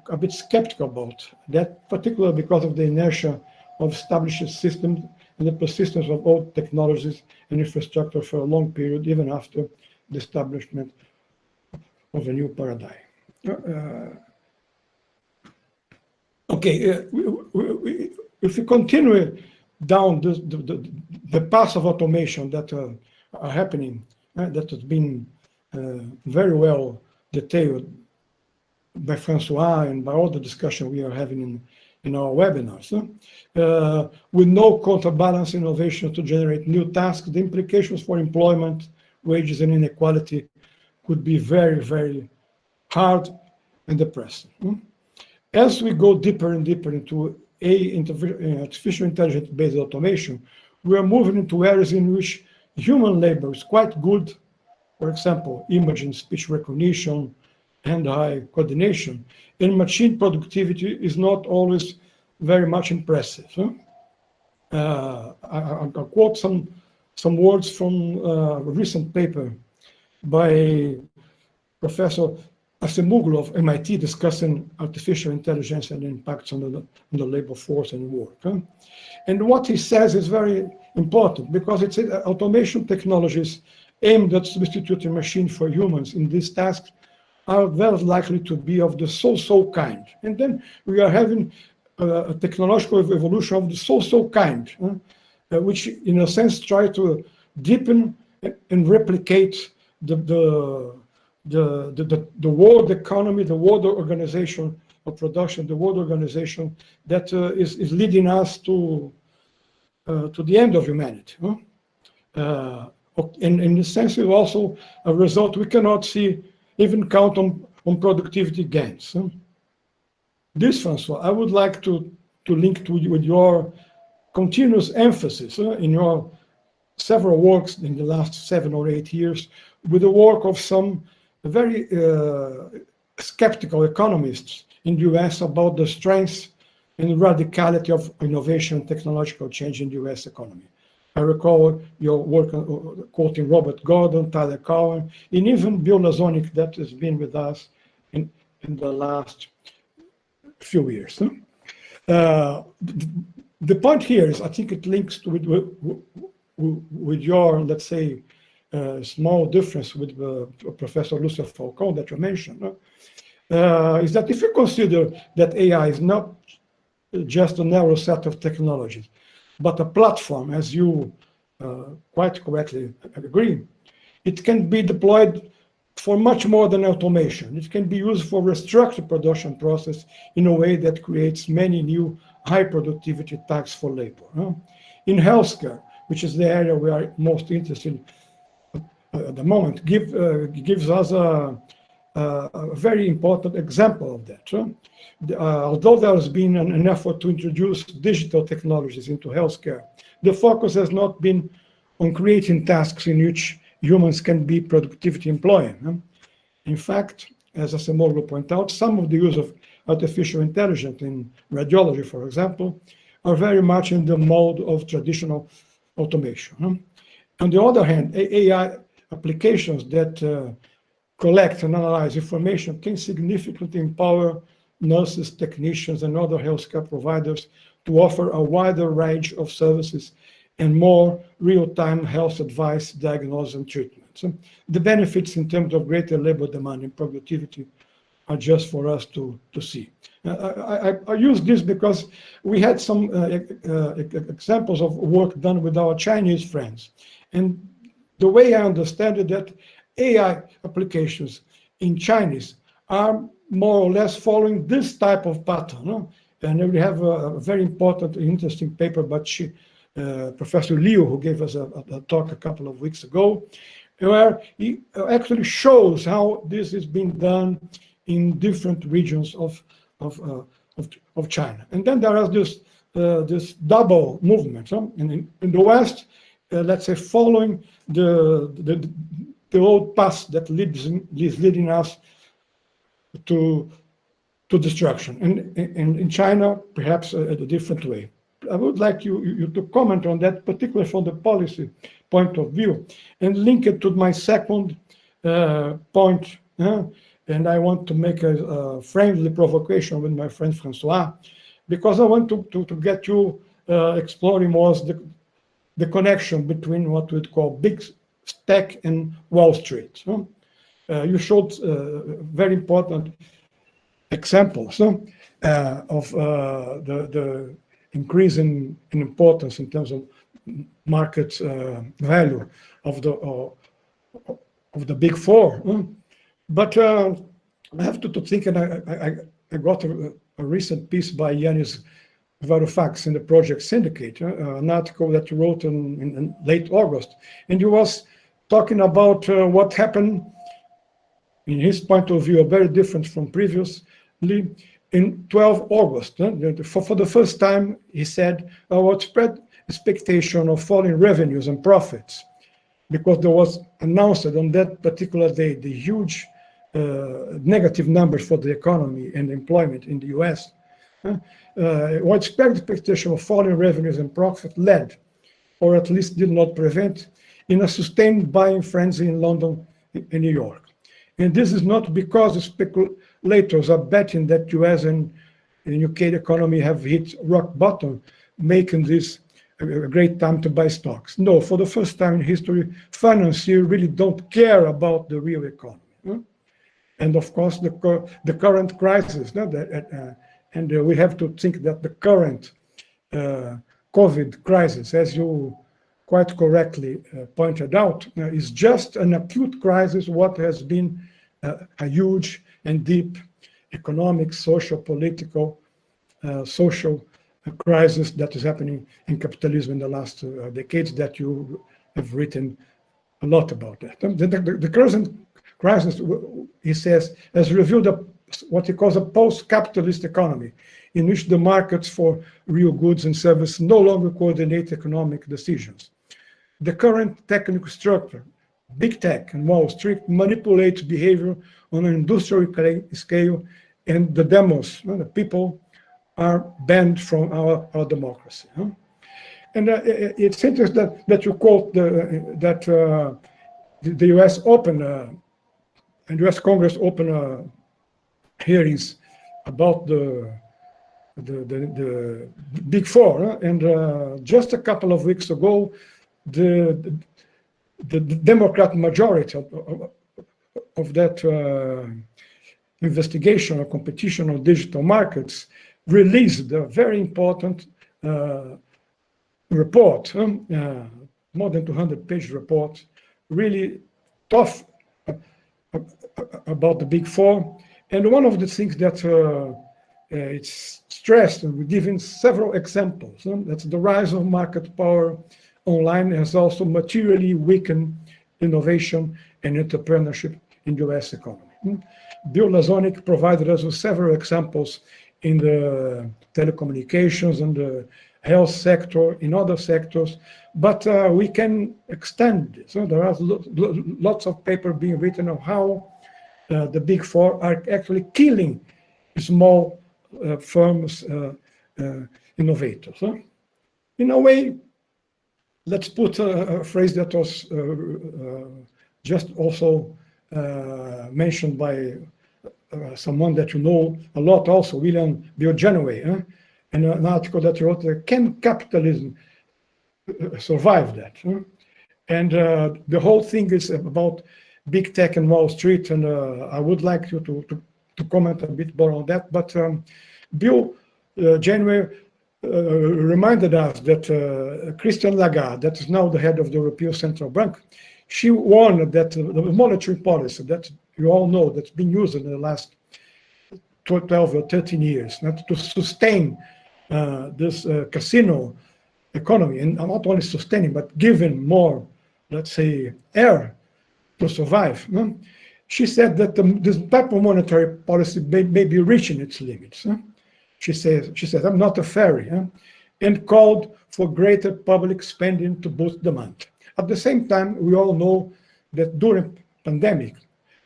a bit skeptical about that, particularly because of the inertia of established systems and the persistence of old technologies and infrastructure for a long period, even after the establishment of a new paradigm. If we continue down the path of automation that are happening, that has been very well detailed by François and by all the discussion we are having in our webinars, with no counterbalance innovation to generate new tasks, the implications for employment, wages, and inequality could be very, very hard and depressing. As we go deeper and deeper into artificial intelligence-based automation, we are moving into areas in which human labor is quite good. For example, image and speech recognition, hand-eye coordination, and machine productivity is not always very much impressive. I'll quote some words from a recent paper by Professor Acemoglu of MIT discussing artificial intelligence and impacts on the labor force and work. And what he says is very important, because it's automation technologies aimed at substituting machine for humans in these tasks are very likely to be of the so-so kind. And then we are having a technological evolution of the so-so kind, which in a sense try to deepen and replicate the world economy, the world organization of production, the world organization that is leading us to the end of humanity. And in a sense, it's also a result we cannot see, even count on productivity gains. This, François, I would like to link with your continuous emphasis in your several works in the last 7 or 8 years, with the work of some very skeptical economists in the US about the strength and radicality of innovation and technological change in the US economy. I recall your work quoting Robert Gordon, Tyler Cowen, and even Bill Lazonic, that has been with us in the last few years. The point here is, I think it links with your, let's say, small difference with Professor Lucia Falcão that you mentioned, is that if you consider that AI is not just a narrow set of technologies, but a platform, as you quite correctly agree, it can be deployed for much more than automation. It can be used for restructured production process in a way that creates many new high productivity tasks for labor. In healthcare, which is the area we are most interested in, at the moment gives us a very important example of that. Although there has been an effort to introduce digital technologies into healthcare, the focus has not been on creating tasks in which humans can be productivity employing. In fact, as Marcelo will point out, some of the use of artificial intelligence in radiology, for example, are very much in the mode of traditional automation. On the other hand, AI applications that collect and analyze information can significantly empower nurses, technicians, and other healthcare providers to offer a wider range of services and more real-time health advice, diagnosis, and treatment. So the benefits in terms of greater labor demand and productivity are just for us to see. I use this because we had some examples of work done with our Chinese friends. And the way I understand it, that AI applications in Chinese are more or less following this type of pattern. And we have a very important, interesting paper by Professor Liu, who gave us a talk a couple of weeks ago, where he actually shows how this is being done in different regions of China. And then there is this double movement. In the West, let's say, following the old path that is leading us to destruction, and in China, perhaps a different way. I would like you to comment on that, particularly from the policy point of view, and link it to my second point. And I want to make a friendly provocation with my friend François, because I want to get you exploring more the connection between what we'd call big tech and Wall Street. You showed very important examples of the increase in importance in terms of market value of the big four. But I have to think, and I got a recent piece by Yanis Varoufakis in the Project Syndicate, an article that he wrote in late August, and he was talking about what happened, in his point of view, very different from previously, in 12 August. For the first time, he said, our spread expectation of falling revenues and profits, because there was announced on that particular day the huge negative numbers for the economy and employment in the US. Widespread expectation of falling revenues and profit led, or at least did not prevent, in a sustained buying frenzy in London and New York. And this is not because the speculators are betting that US and UK economy have hit rock bottom, making this a great time to buy stocks. No, for the first time in history, financiers really don't care about the real economy. And of course, the current crisis, and we have to think that the current COVID crisis, as you quite correctly pointed out, is just an acute crisis, what has been a huge and deep economic, social, political, social crisis that is happening in capitalism in the last decades, that you have written a lot about that. The current crisis, he says, has revealed what he calls a post-capitalist economy, in which the markets for real goods and services no longer coordinate economic decisions. The current technical structure, big tech and Wall Street, manipulates behavior on an industrial scale, and the demos, the people, are banned from our democracy. And it's interesting that you quote that the U.S. opened, and U.S. Congress opened hearings about the Big Four, and just a couple of weeks ago, the Democrat majority of that investigation or competition on digital markets released a very important report, more than 200-page report, really tough about the Big Four. And one of the things that it's stressed, and we're giving several examples, that's the rise of market power online has also materially weakened innovation and entrepreneurship in the US economy. Bill Lazonic provided us with several examples in the telecommunications and the health sector, in other sectors, but we can extend this. So there are lots of paper being written on how the big four are actually killing small firms, innovators. In a way, let's put a phrase that was just also mentioned by someone that you know a lot also, William Biogeneway, in an article that he wrote, Can Capitalism Survive That? And the whole thing is about big tech and Wall Street, and I would like you to comment a bit more on that. But Bill Janeway reminded us that Christine Lagarde, that is now the head of the European Central Bank, she warned that the monetary policy that you all know that's been used in the last 12 or 13 years not to sustain this casino economy, and not only sustaining, but giving more, let's say, air to survive. She said that this type of monetary policy may be reaching its limits. She said, I'm not a fairy, and called for greater public spending to boost demand. At the same time, we all know that during pandemic,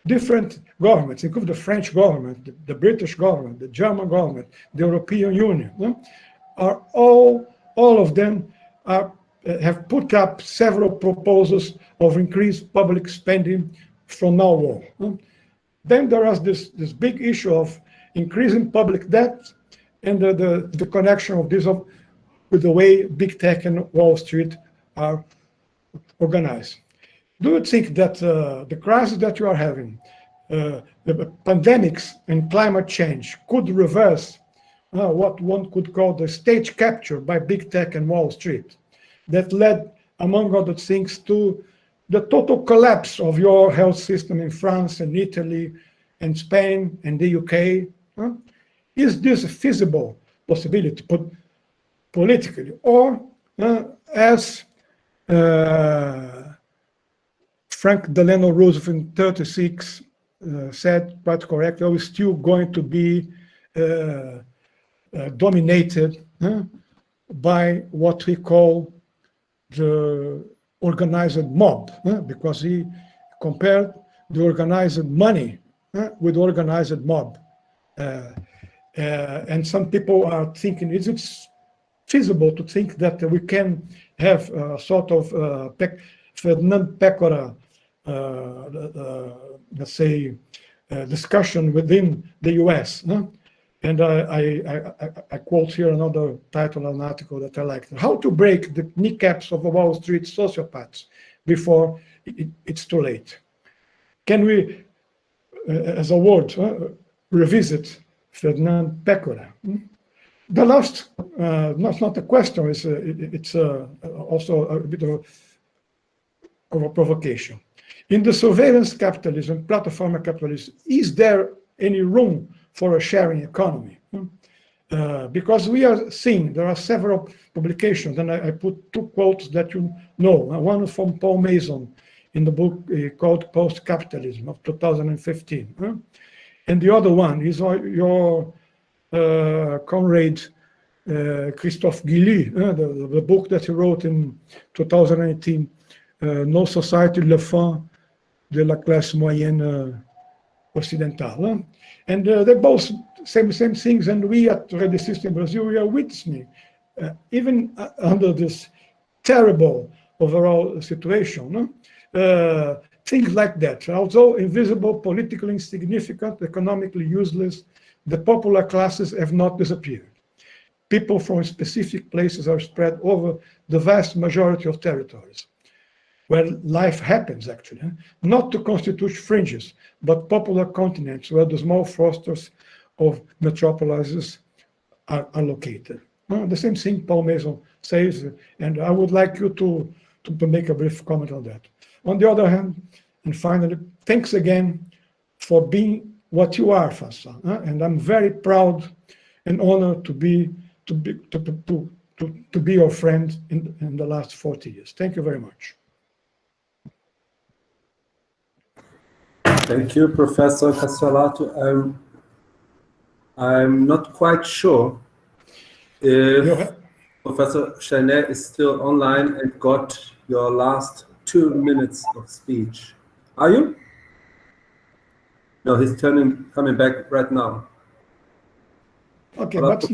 different governments, including the French government, the British government, the German government, the European Union, are all of them have put up several proposals of increased public spending from now on. Then there is this big issue of increasing public debt and the connection of this with the way big tech and Wall Street are organized. Do you think that the crisis that you are having, the pandemics and climate change could reverse what one could call the stage capture by big tech and Wall Street that led, among other things, to the total collapse of your health system in France and Italy and Spain and the UK? Is this a feasible possibility politically? Or as Frank Delano Roosevelt in 1936 said quite correctly, are we still going to be dominated by what we call the organized mob, because he compared the organized money with organized mob. And some people are thinking, is it feasible to think that we can have a sort of Fernand Pécora, let's say, discussion within the US? And I quote here another title of an article that I liked. How to break the kneecaps of Wall Street sociopaths before it's too late. Can we, as a word, revisit Fernand Pécora? The last, not a question, it's also a bit of a provocation. In the surveillance capitalism, platform capitalism, is there any room for a sharing economy? Because we are seeing, there are several publications, and I put two quotes that you know. One is from Paul Mason in the book called Post-Capitalism of 2015. And the other one is your comrade Christophe Guilly, the book that he wrote in 2018, Nos sociétés, le fin de la classe moyenne occidentale. And they're both same things, and we at RedeSist in Brazil, we are witnessing, even under this terrible overall situation, things like that. Although invisible, politically insignificant, economically useless, the popular classes have not disappeared. People from specific places are spread over the vast majority of territories where life happens, actually, not to constitute fringes, but popular continents where the small clusters of metropolises are located. The same thing Paul Mason says, and I would like you to make a brief comment on that. On the other hand, and finally, thanks again for being what you are, François, and I'm very proud and honored to be your friend in the last 40 years. Thank you very much. Thank you, Professor Cassiolato. I'm not quite sure if Professor Chesnais is still online and got your last 2 minutes of speech. Are you? No, he's coming back right now. Okay, but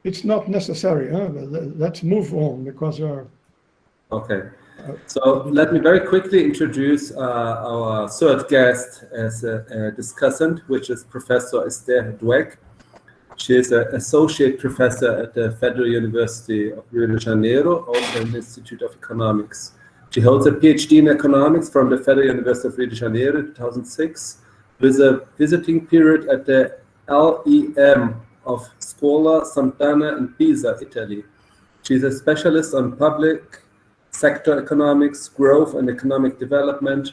it's not necessary. Huh? Let's move on because you're... Okay. So let me very quickly introduce our third guest as a discussant, which is Professor Esther Dweck. She is an associate professor at the Federal University of Rio de Janeiro, also in the Institute of Economics. She holds a PhD in economics from the Federal University of Rio de Janeiro in 2006, with a visiting period at the LEM of Scuola Sant'Anna in Pisa, Italy. She is a specialist on public sector economics, growth and economic development,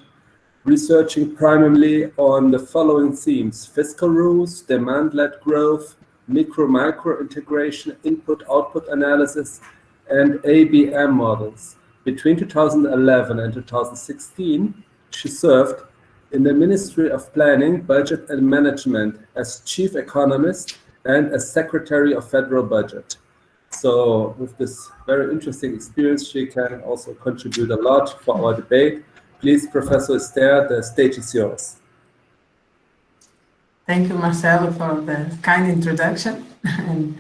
researching primarily on the following themes: fiscal rules, demand-led growth, micro-micro integration, input-output analysis, and ABM models. Between 2011 and 2016, she served in the Ministry of Planning, Budget and Management as chief economist and as secretary of federal budget. So with this very interesting experience, she can also contribute a lot for our debate. Please, Professor Esther, the stage is yours. Thank you, Marcelo, for the kind introduction. And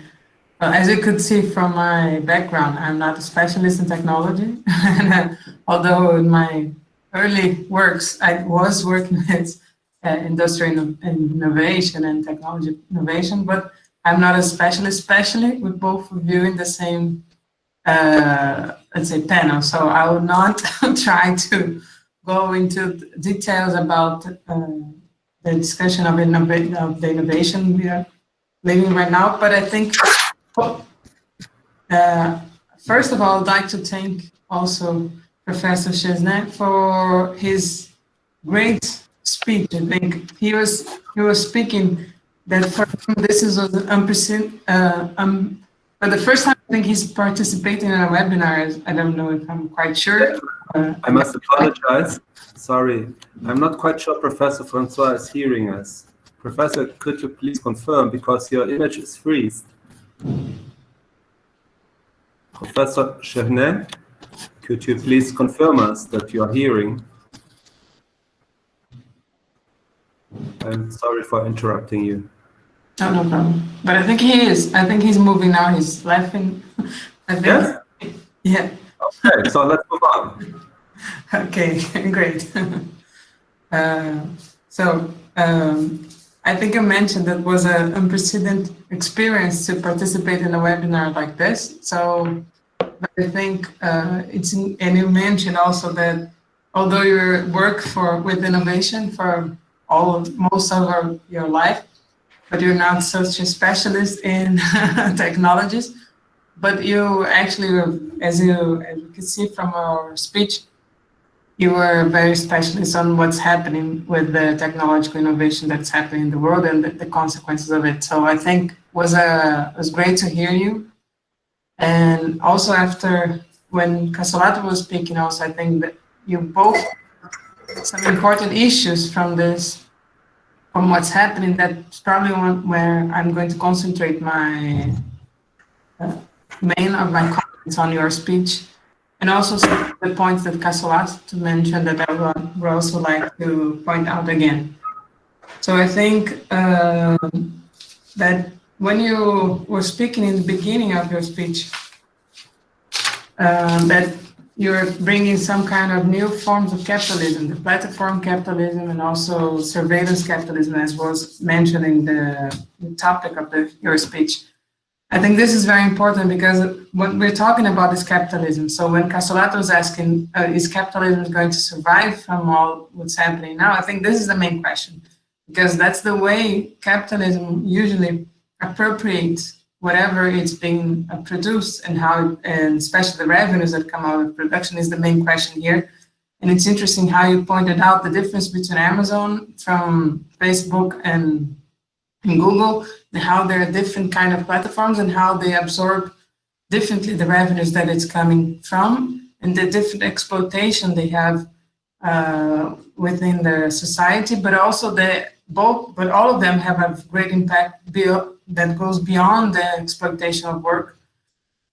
as you could see from my background, I'm not a specialist in technology. And, although in my early works, I was working with industrial innovation and technology innovation, but I'm not a specialist, especially with both of you in the same, let's say, panel. So I will not try to go into details about the discussion of the innovation we are living right now. But I think, first of all, I'd like to thank also Professor Chesnais for his great speech. I think he was speaking that for him, this is unprecedented. For the first time, I think he's participating in a webinar. I don't know if I'm quite sure. I must apologize. Sorry, I'm not quite sure Professor François is hearing us. Professor, could you please confirm, because your image is freezed. Professor Chesnais, could you please confirm us that you are hearing? I'm sorry for interrupting you. Oh, no problem. But I think he is. I think he's moving now. He's laughing. I think. Yes? Yeah. Okay, so let's move on. Okay, great. I think you mentioned that was an unprecedented experience to participate in a webinar like this. So I think and you mentioned also that although you work with innovation for most of your life, but you're not such a specialist in technologies, but you actually, as you can see from our speech, you were very specialist on what's happening with the technological innovation that's happening in the world and the consequences of it. So I think it was great to hear you. And also after when Cassiolato was speaking, also I think that you both some important issues from what's happening. That's probably one where I'm going to concentrate my main of my comments on your speech. And also some of the points that Cassiolato mentioned that I would also like to point out again. So I think that when you were speaking in the beginning of your speech, that you're bringing some kind of new forms of capitalism, the platform capitalism and also surveillance capitalism, as was mentioned in the topic of your speech. I think this is very important because what we're talking about is capitalism. So when Cassiolato was asking, is capitalism going to survive from all what's happening now? I think this is the main question, because that's the way capitalism usually appropriates whatever it's being produced and how, and especially the revenues that come out of production is the main question here. And it's interesting how you pointed out the difference between Amazon from Facebook and Google, and how there are different kind of platforms and how they absorb differently the revenues that it's coming from and the different exploitation they have within the society, but also but all of them have a great impact that goes beyond the exploitation of work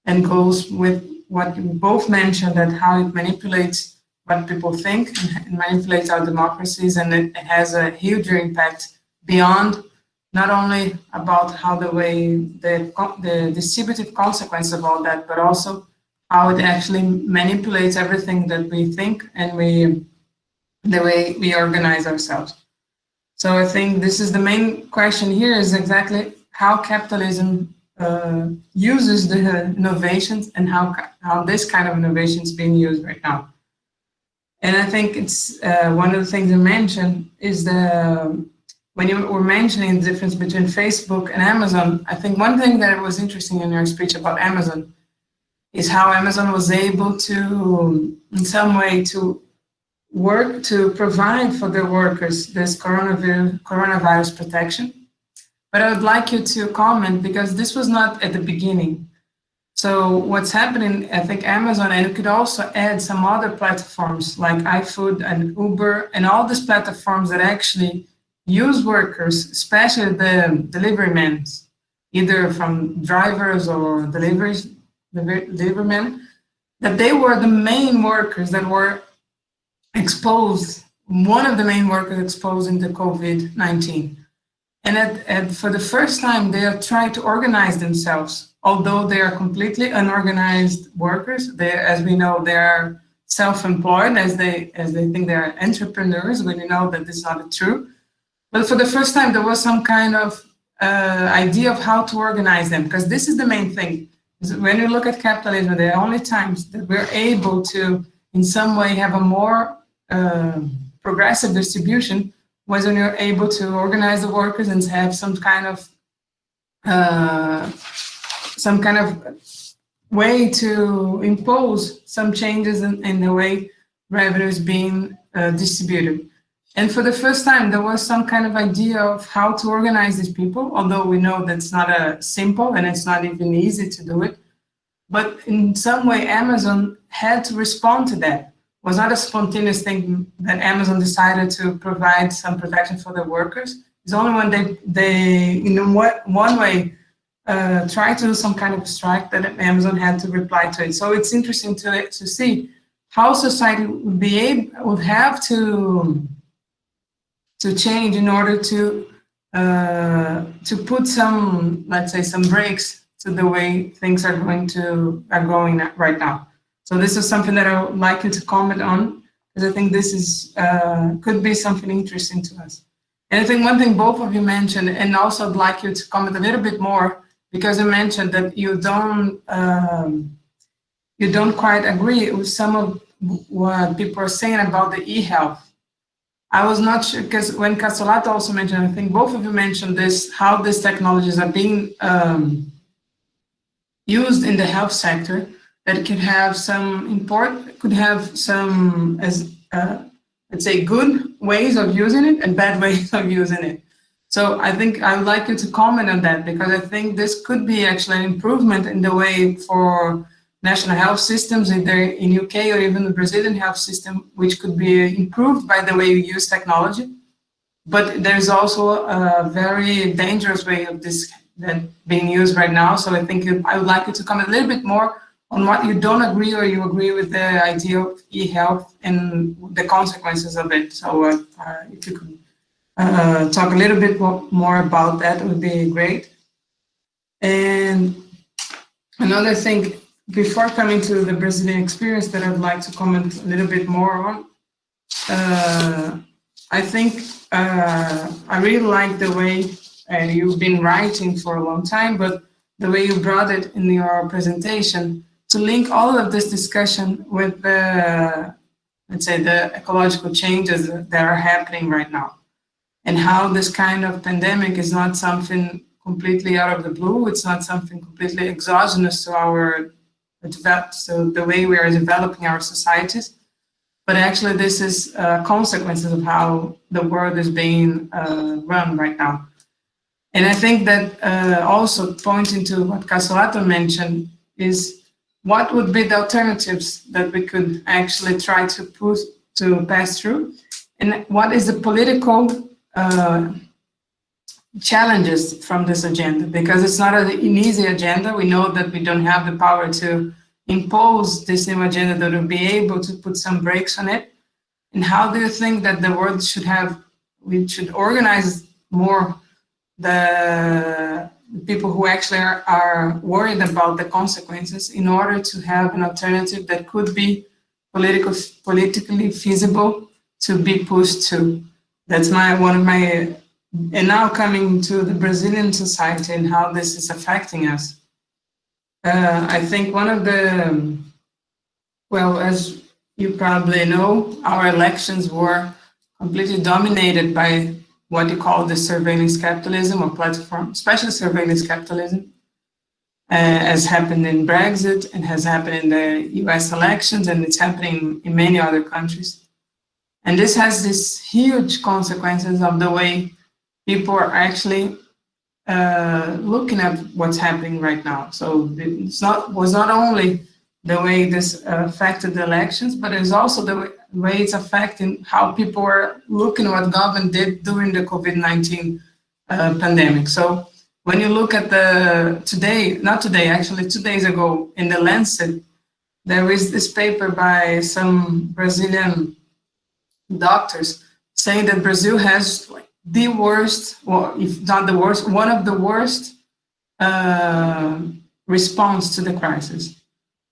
and goes with what you both mentioned, that how it manipulates what people think and manipulates our democracies, and it has a huge impact beyond not only about how the distributive consequence of all that, but also how it actually manipulates everything that we think and the way we organize ourselves. So I think this is the main question here, is exactly how capitalism uses the innovations and how this kind of innovation is being used right now. And I think it's one of the things you mentioned is when you were mentioning the difference between Facebook and Amazon, I think one thing that was interesting in your speech about Amazon is how Amazon was able to, in some way, to work to provide for their workers this coronavirus protection. But I would like you to comment, because this was not at the beginning. So what's happening, I think Amazon, and you could also add some other platforms like iFood and Uber and all these platforms that actually use workers, especially the delivery men, either from drivers or delivery men, that they were the main workers that were exposed, one of the main workers exposed in the COVID-19. And for the first time, they are trying to organize themselves, although they are completely unorganized workers. As we know, they are self-employed, as they think they are entrepreneurs, when you know that this is not true. But for the first time, there was some kind of idea of how to organize them, because this is the main thing. When you look at capitalism, the only times that we're able to, in some way, have a more progressive distribution was when you're able to organize the workers and have some kind of way to impose some changes in the way revenue is being distributed. And for the first time, there was some kind of idea of how to organize these people, although we know that's not simple and it's not even easy to do it. But in some way, Amazon had to respond to that. It was not a spontaneous thing that Amazon decided to provide some protection for their workers. It's only when they in one way, try to do some kind of strike that Amazon had to reply to it. So it's interesting to see how society would have to change in order to put some, let's say, some brakes to the way things are going right now. So this is something that I would like you to comment on, because I think this is could be something interesting to us. And I think one thing both of you mentioned, and also I'd like you to comment a little bit more, because you mentioned that you don't quite agree with some of what people are saying about the e-health. I was not sure, because when Cassiolato also mentioned, I think both of you mentioned this, how these technologies are being used in the health sector, that it could have some let's say, good ways of using it and bad ways of using it. So I think I would like you to comment on that, because I think this could be actually an improvement in the way for national health systems, either in UK or even the Brazilian health system, which could be improved by the way you use technology. But there's also a very dangerous way of this that being used right now. So I think I would like you to comment a little bit more on what you don't agree, or you agree with the idea of e-health and the consequences of it. So if you could talk a little bit more about that, it would be great. And another thing, before coming to the Brazilian experience, that I'd like to comment a little bit more on, I think I really like the way you've been writing for a long time, but the way you brought it in your presentation, to link all of this discussion with the, let's say, the ecological changes that are happening right now, and how this kind of pandemic is not something completely out of the blue. It's not something completely exogenous to the way we are developing our societies, but actually this is consequences of how the world is being run right now. And I think that also pointing to what Cassiolato mentioned is what would be the alternatives that we could actually try to to pass through, and what is the political challenges from this agenda, because it's not an easy agenda. We know that we don't have the power to impose this new agenda that will be able to put some brakes on it. And how do you think that the world should we should organize more the people who actually are worried about the consequences in order to have an alternative that could be politically feasible to be pushed to? That's one of my, and now coming to the Brazilian society and how this is affecting us. I think one of the, well, as you probably know, our elections were completely dominated by what you call the surveillance capitalism or platform, especially surveillance capitalism, as happened in Brexit and has happened in the US elections, and it's happening in many other countries. And this has these huge consequences of the way people are actually looking at what's happening right now. So it was not only the way this affected the elections, but it's also the way it's affecting how people are looking at what government did during the COVID-19 pandemic. So when you look at not today, actually 2 days ago in the Lancet, there is this paper by some Brazilian doctors saying that Brazil has the worst, or if not the worst, one of the worst response to the crisis.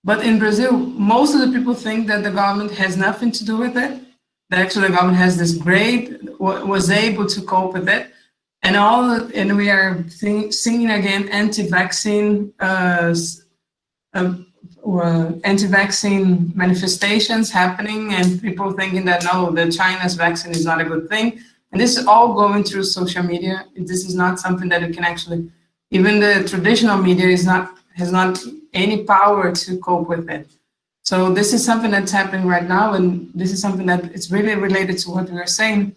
But in Brazil, most of the people think that the government has nothing to do with it. That actually the government has this was able to cope with it. And we are seeing again anti-vaccine manifestations happening, and people thinking that no, the China's vaccine is not a good thing. And this is all going through social media. This is not something that we can actually, even the traditional media has not any power to cope with it. So this is something that's happening right now, and this is something that it's really related to what we were saying.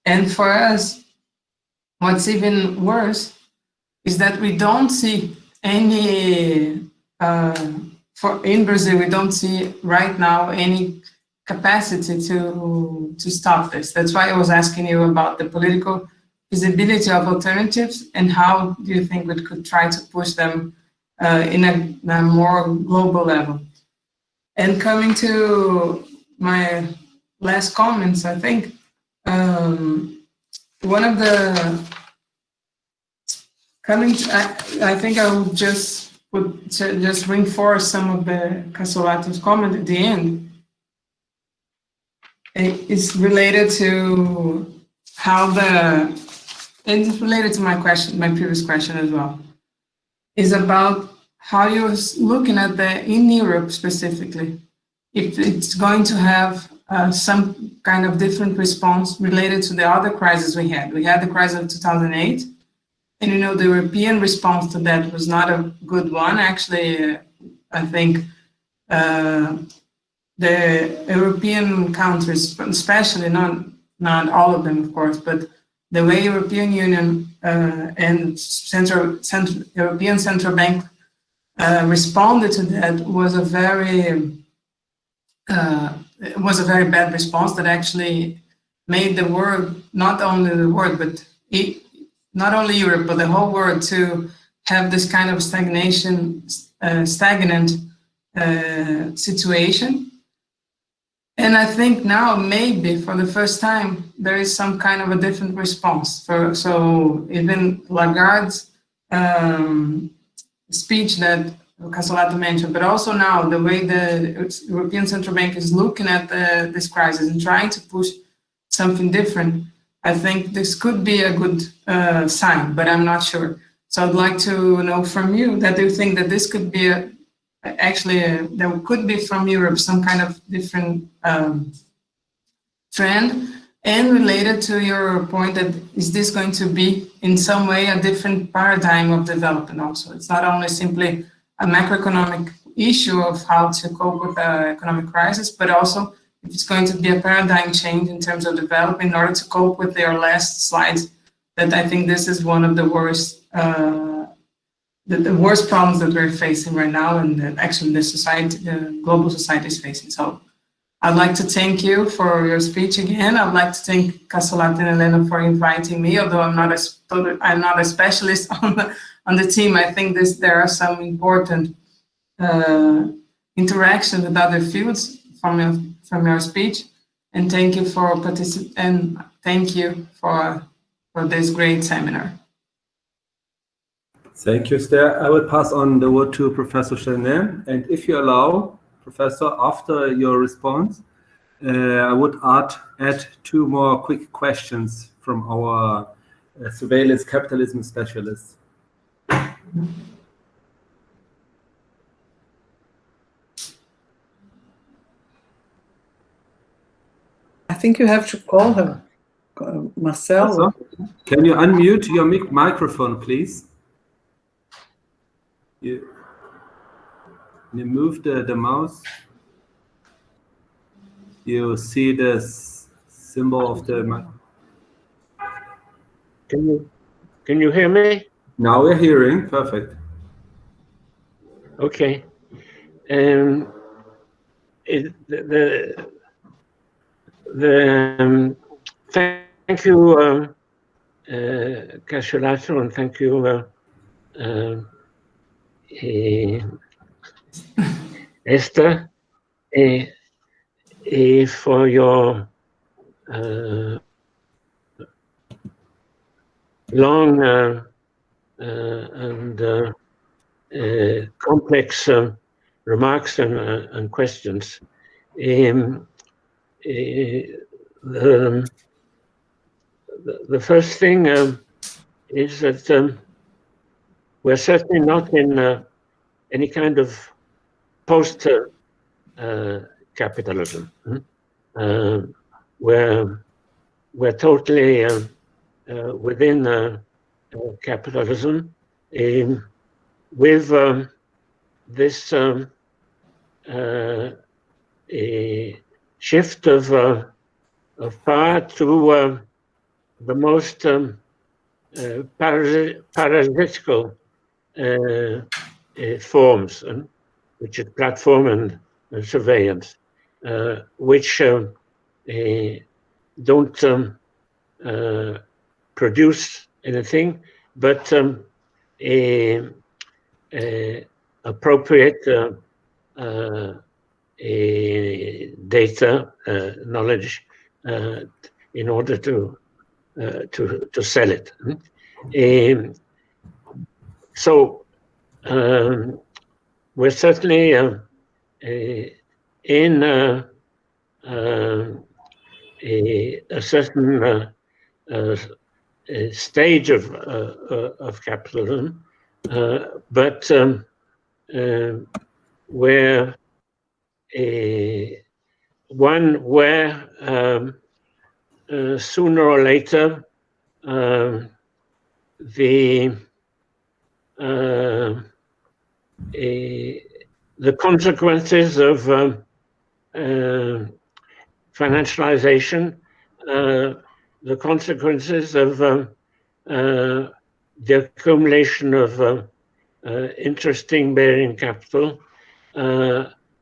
And for us, what's even worse is that we don't see any, in Brazil, we don't see right now any capacity to stop this. That's why I was asking you about the political feasibility of alternatives and how do you think we could try to push them in a more global level. And coming to my last comments, I think one of the I think I will just reinforce some of the Cassiolato's comment at the end. It's related to how it's related to my previous question as well, is about how you're looking at in Europe specifically, if it's going to have some kind of different response related to the other crises we had. We had the crisis of 2008, and the European response to that was not a good one. Actually, I think the European countries, especially not all of them, of course, but the way European Union and European Central Bank responded to that was a very bad response that actually made the world, not only the world, but not only Europe, but the whole world, to have this kind of stagnant situation. And I think now maybe for the first time there is some kind of a different response. So even Lagarde's speech that Cassiolato mentioned, but also now the way the European Central Bank is looking at this crisis and trying to push something different, I think this could be a good sign, but I'm not sure. So I'd like to know from you that you think that this could be there could be from Europe some kind of different trend, and related to your point that is this going to be in some way a different paradigm of development also. It's not only simply a macroeconomic issue of how to cope with the economic crisis, but also if it's going to be a paradigm change in terms of development in order to cope with their last slides, that I think this is one of the worst the worst problems that we're facing right now, and that actually the global society is facing. So I'd like to thank you for your speech again. I'd like to thank Cassiolato and Helena for inviting me, although I'm not a specialist on the team. I think there are some important interaction with other fields from your speech, and thank you for this great seminar. Thank you, Esther. I will pass on the word to Professor Chesnais, and if you allow, Professor, after your response, I would add 2 more quick questions from our surveillance capitalism specialists. I think you have to call her, Marcelo. Can you unmute your microphone, please? You move the mouse. You see the symbol of the mic. Can you hear me? Now we're hearing. Perfect. Okay. Thank you, Cassiolato, and thank you, Esther, for your long and complex remarks and questions. The first thing is that we're certainly not in any kind of post-capitalism. We're totally within capitalism, with this a shift of power to the most parasitical forms, which is platform and surveillance, which don't produce anything but appropriate data, knowledge, in order to sell it. So we're certainly in a certain stage of capitalism, but where one where sooner or later the consequences of financialization, the consequences of the accumulation of interest-bearing capital,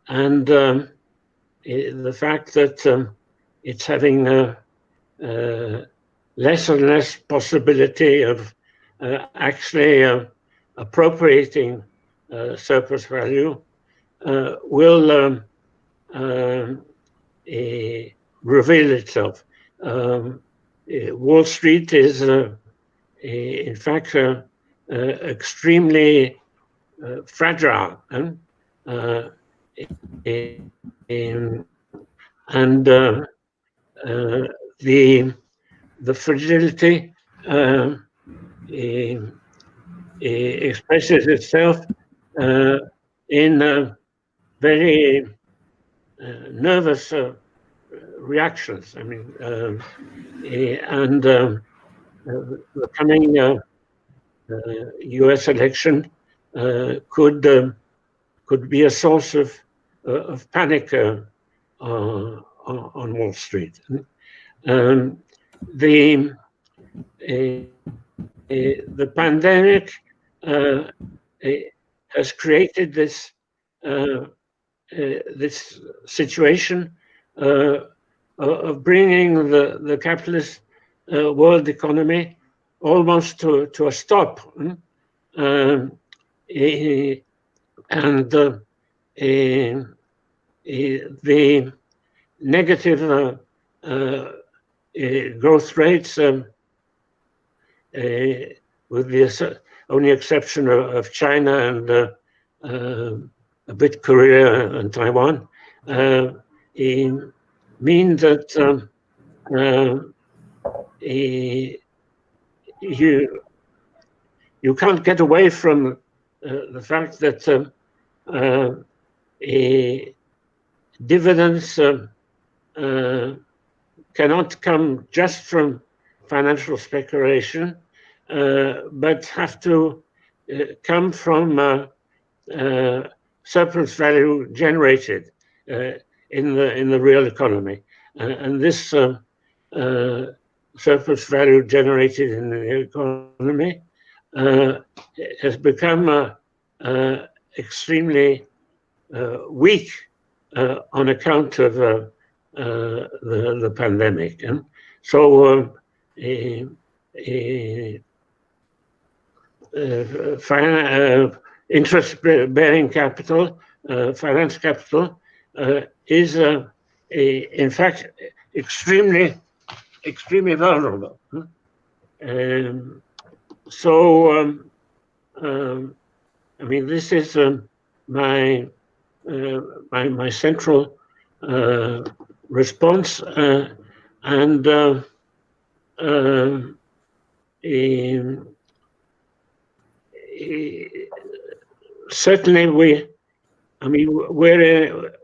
and the fact that it's having less and less possibility of actually appropriating surplus value will reveal itself. Wall Street is, in fact, extremely fragile, and the fragility expresses itself in very nervous reactions. I mean, and the coming U.S. election could be a source of panic on Wall Street. The pandemic has created this this situation of bringing the capitalist world economy almost to a stop. And the negative growth rates, with the only exception of China and a bit Korea and Taiwan, mean that you can't get away from the fact that dividends cannot come just from financial speculation, but have to come from surplus value generated in the real economy, and this surplus value generated in the economy has become extremely weak on account of the pandemic. And so interest-bearing capital, finance capital, is in fact extremely vulnerable. So I mean, this is my central response, and certainly we're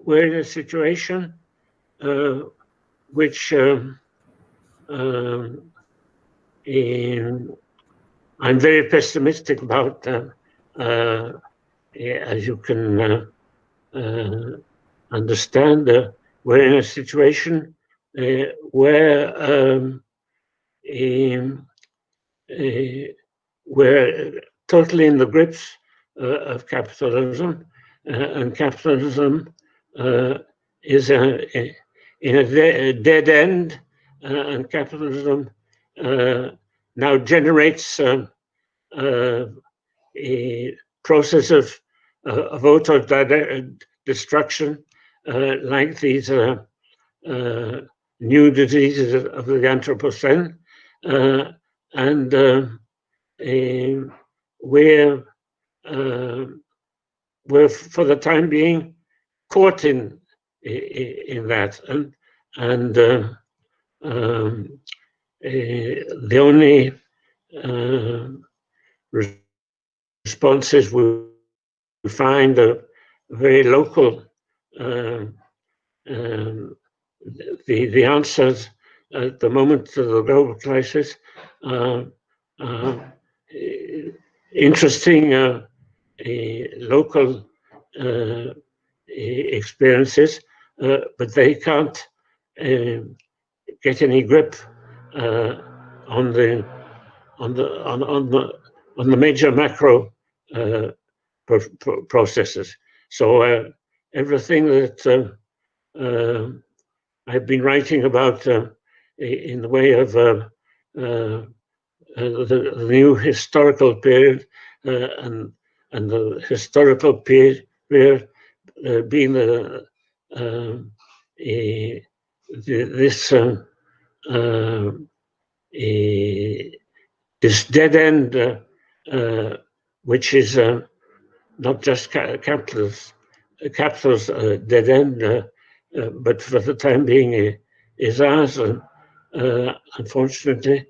in a situation which I'm very pessimistic about, as you can understand. We're in a situation where we're totally in the grips of capitalism, and capitalism is in a dead end, and capitalism now generates a process of auto-destruction, like these new diseases of the Anthropocene, and we're for the time being caught in that, and the only responses we find are very local. The answers at the moment to the global crisis are interesting local experiences, but they can't get any grip on the major macro processes. So everything that I've been writing about in the way of the new historical period, and the historical period being this dead end, which is not just capital's dead end, but for the time being is ours. And unfortunately,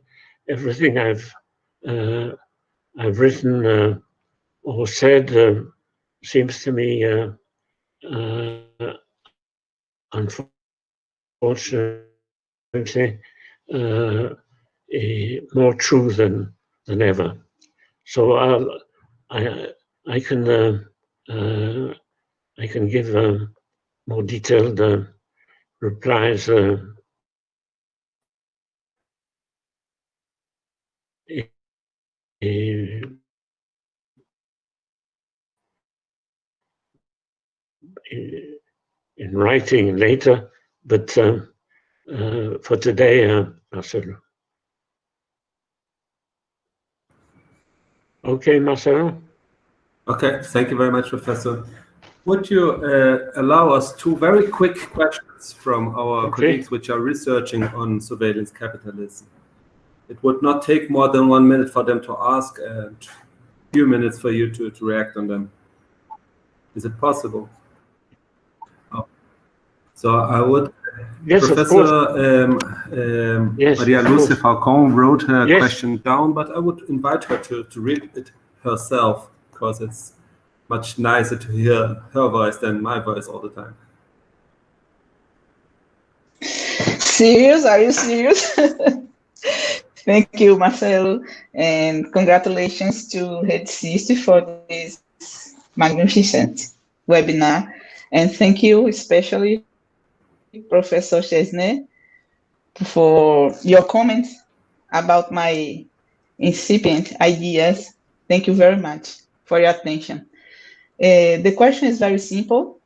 everything I've written or said seems to me, unfortunately, more true than ever. So I can give more detailed replies in writing later, But for today, Marcelo. Okay, Marcelo. Okay, thank you very much, Professor. Would you allow us two very quick questions from our colleagues which are researching on surveillance capitalism? It would not take more than 1 minute for them to ask and a few minutes for you to react on them. Is it possible? Oh. So I would... Yes, Professor yes, Maria Lúcia Falcão wrote her question down, but I would invite her to read it herself, because it's much nicer to hear her voice than my voice all the time. Serious? Are you serious? Thank you, Marcelo, and congratulations to RedeSist for this magnificent webinar. And thank you especially, Professor Chesnais, for your comments about my incipient ideas. Thank you very much for your attention. The question is very simple.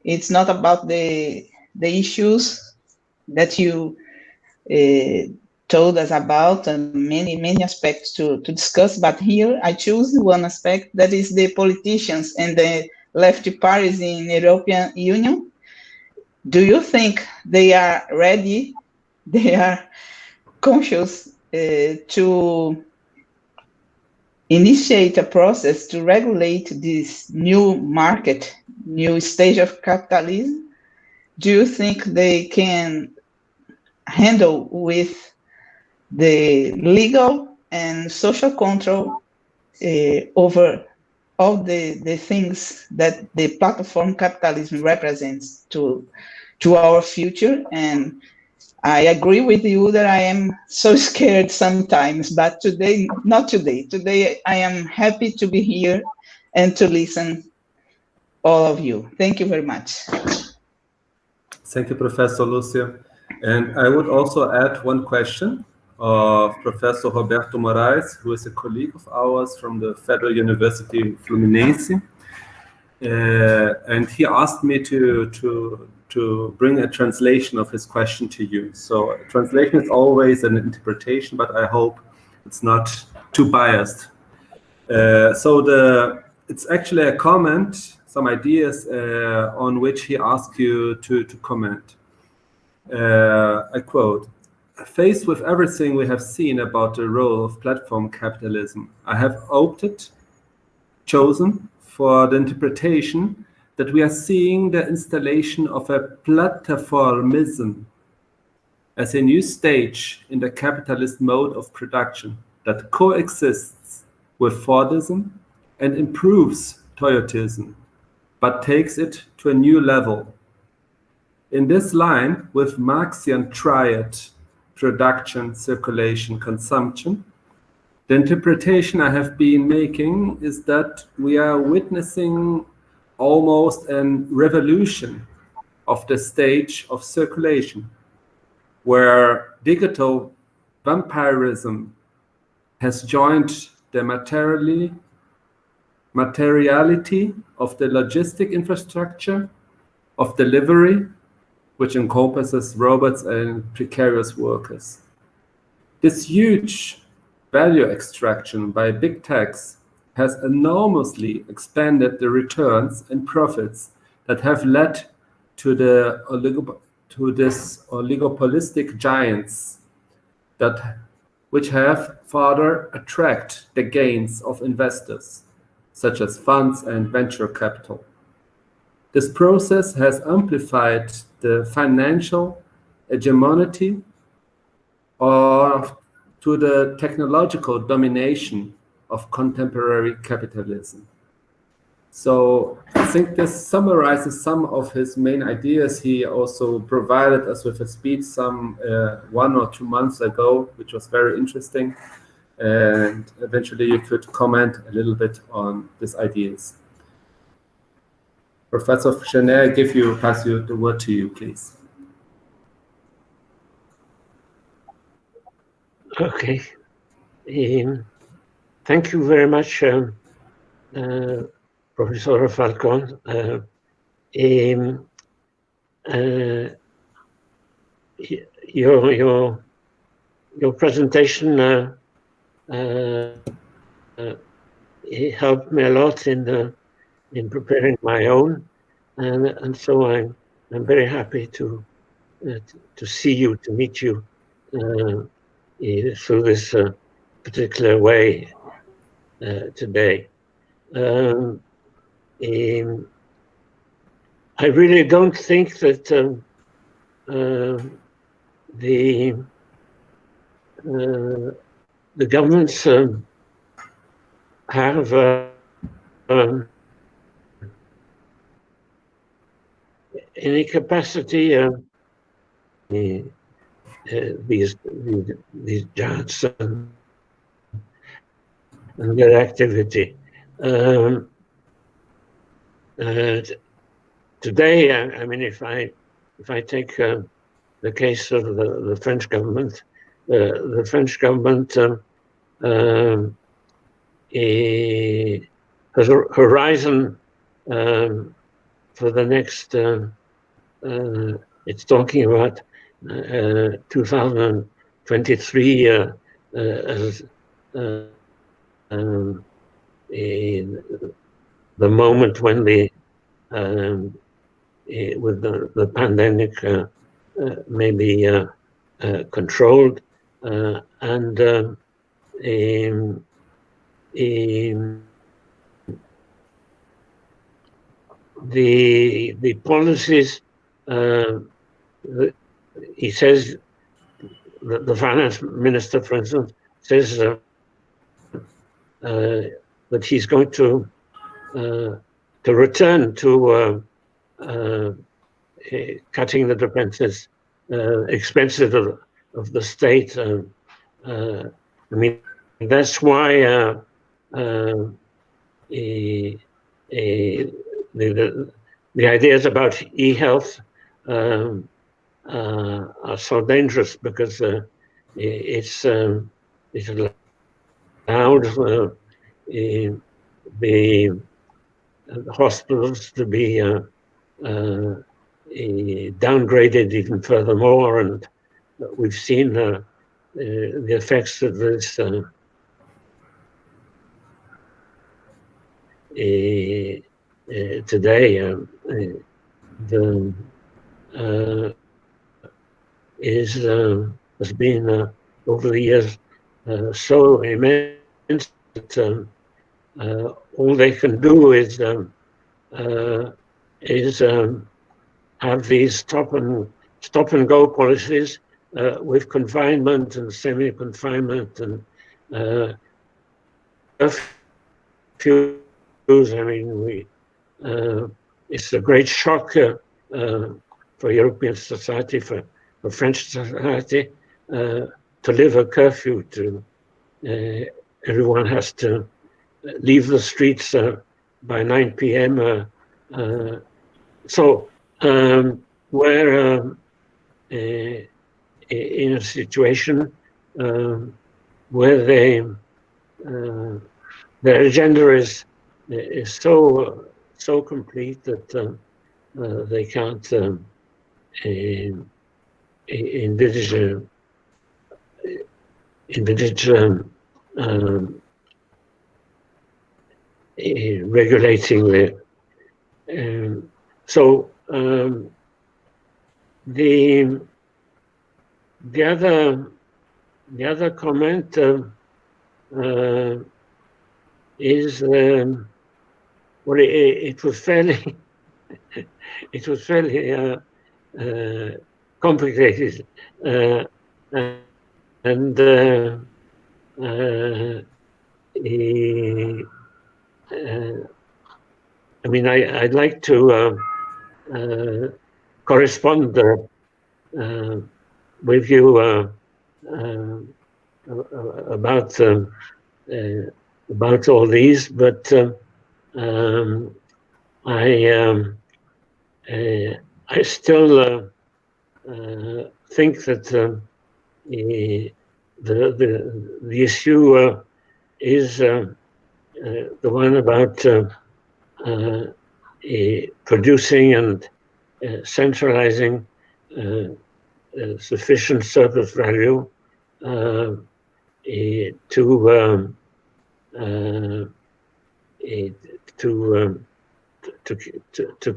It's not about the issues that you told us about, and many aspects to discuss, but here I choose one aspect, that is the politicians and the left parties in the European Union. Do you think they are ready, they are conscious to initiate a process to regulate this new market, new stage of capitalism? Do you think they can handle with the legal and social control over all the things that the platform capitalism represents to our future? And I agree with you that I am so scared sometimes, but today, not today. Today, I am happy to be here and to listen all of you. Thank you very much. Thank you, Professor Lúcia. And I would also add one question of Professor Roberto Moraes, who is a colleague of ours from the Federal University Fluminense. And he asked me to bring a translation of his question to you. So translation is always an interpretation, but I hope it's not too biased. It's actually a comment, some ideas on which he asked you to comment. I quote, "Faced with everything we have seen about the role of platform capitalism, I have chosen for the interpretation that we are seeing the installation of a platformism as a new stage in the capitalist mode of production that coexists with Fordism and improves Toyotism, but takes it to a new level. In this line, with Marxian triad, production, circulation, consumption, the interpretation I have been making is that we are witnessing almost a revolution of the stage of circulation, where digital vampirism has joined the materiality of the logistic infrastructure of delivery, which encompasses robots and precarious workers. This huge value extraction by big techs has enormously expanded the returns and profits that have led to this oligopolistic giants which have further attract the gains of investors, such as funds and venture capital. This process has amplified the financial hegemony or to the technological domination of contemporary capitalism." So I think this summarizes some of his main ideas. He also provided us with a speech some 1 or 2 months ago, which was very interesting. And eventually you could comment a little bit on these ideas. Professor Chesnais, pass the word to you, please. Okay. Thank you very much, Professor Falcón. your presentation it helped me a lot in preparing my own, and so I'm very happy to see you, to meet you through this particular way today. I really don't think that the governments have any capacity these giants and their activity. Today, I mean, if I take the case of the French government, the French government has a horizon for the next. It's talking about 2023 as the moment when with the pandemic may be controlled, and the policies. He says the finance minister, for instance, says that he's going to return to cutting the expenses of the state. I mean, that's why the ideas about e-health are so dangerous, because it's allowed the hospitals to be downgraded even furthermore, and we've seen the effects of this today. Has been over the years so immense that all they can do is have these stop and go policies with confinement and semi-confinement and curfews. I mean, it's a great shock for European society, for French society, to live a curfew. Everyone has to leave the streets by 9 p.m. So we're in a situation where their agenda is so complete that they can't envisage regulating the. So the other comment is well, it was fairly complicated, and I mean, I'd like to correspond with you about all these, but I still think that the issue is the one about producing and centralizing sufficient surplus value to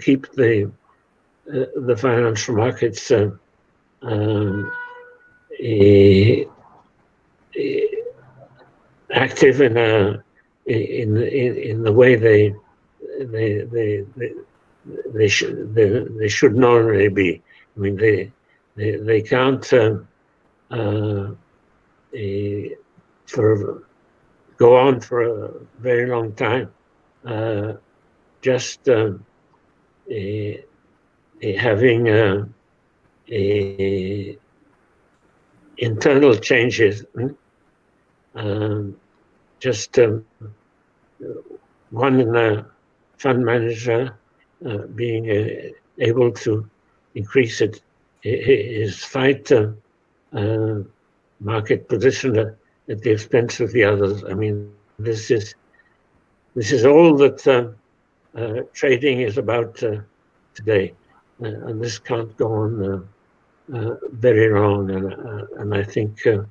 keep the financial markets active in the way they should normally be. I mean, they can't go on for a very long time. Just having internal changes. Just one fund manager being able to increase his fight market position at the expense of the others. I mean, this is all that trading is about today, and this can't go on very long. And I think a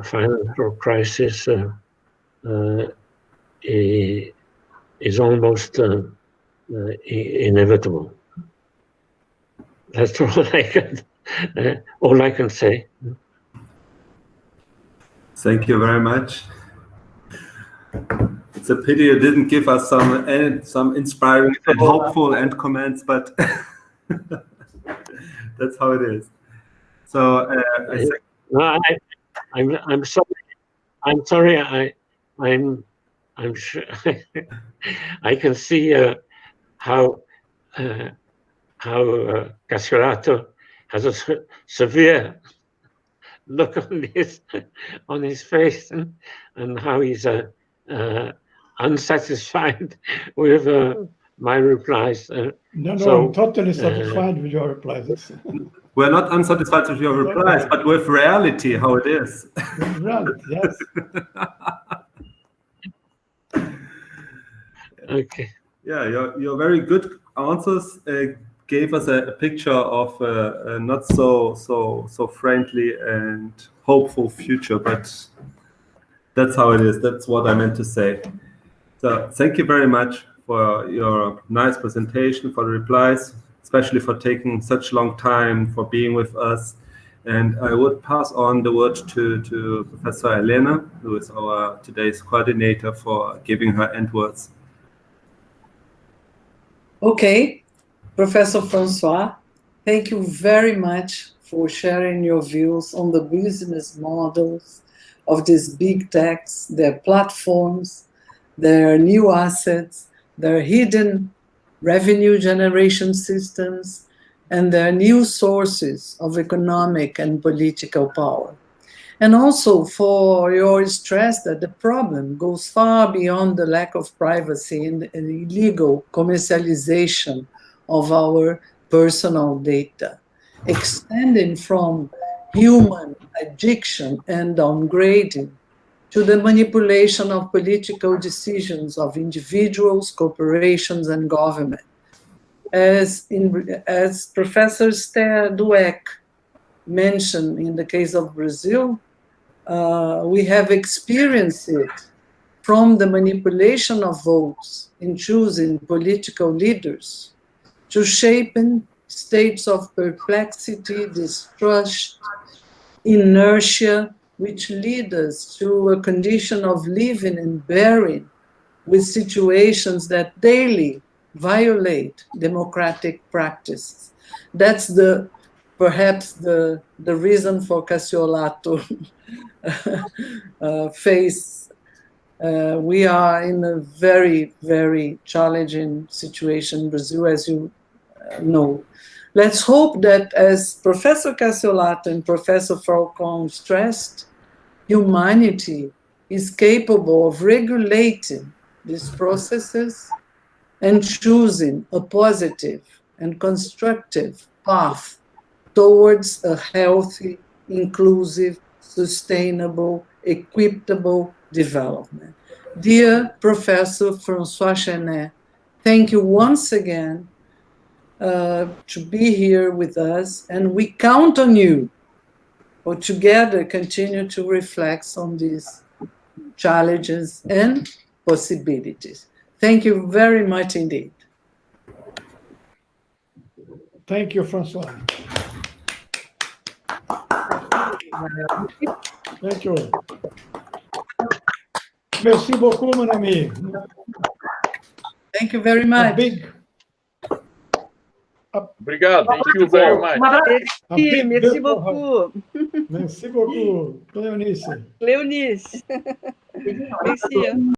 financial crisis is almost inevitable. That's all I can say. Thank you very much. It's a pity you didn't give us some inspiring and hopeful end comments, but that's how it is. So I'm sorry. I'm sorry. I'm sure I can see how Cassiolato has a severe look on his face, and how he's unsatisfied with my replies. No, so, I'm totally satisfied with your replies. We're not unsatisfied with your replies, but with reality, how it is. With reality, yes. Okay. Yeah, your very good answers gave us a picture of a not so friendly and hopeful future, but that's how it is. That's what I meant to say. So thank you very much for your nice presentation, for the replies, especially for taking such a long time for being with us. And I would pass on the word to Professor Helena, who is our today's coordinator, for giving her end words. Okay, Professor François, thank you very much for sharing your views on the business models of these big techs, their platforms, their new assets, their hidden revenue generation systems, and their new sources of economic and political power. And also for your stress that the problem goes far beyond the lack of privacy and the illegal commercialization of our personal data, extending from human addiction and downgrading to the manipulation of political decisions of individuals, corporations, and government. As Professor Esther Dweck mentioned in the case of Brazil, we have experienced it from the manipulation of votes in choosing political leaders to shaping states of perplexity, distrust, inertia, which lead us to a condition of living and bearing with situations that daily violate democratic practices. That's perhaps the reason for Cassiolato face. We are in a very, very challenging situation in Brazil, as you know. Let's hope that, as Professor Cassiolato and Professor Falcon stressed, humanity is capable of regulating these processes and choosing a positive and constructive path towards a healthy, inclusive, sustainable, equitable development. Dear Professor François Chesnais, thank you once again to be here with us, and we count on you or together continue to reflect on these challenges and possibilities. Thank you very much indeed. Thank you, François. Thank you. Merci beaucoup, mon ami. Thank you very much. Obrigado. Thank you very much. Merci beaucoup. Merci beaucoup, Cleonice. Cleonice. Merci.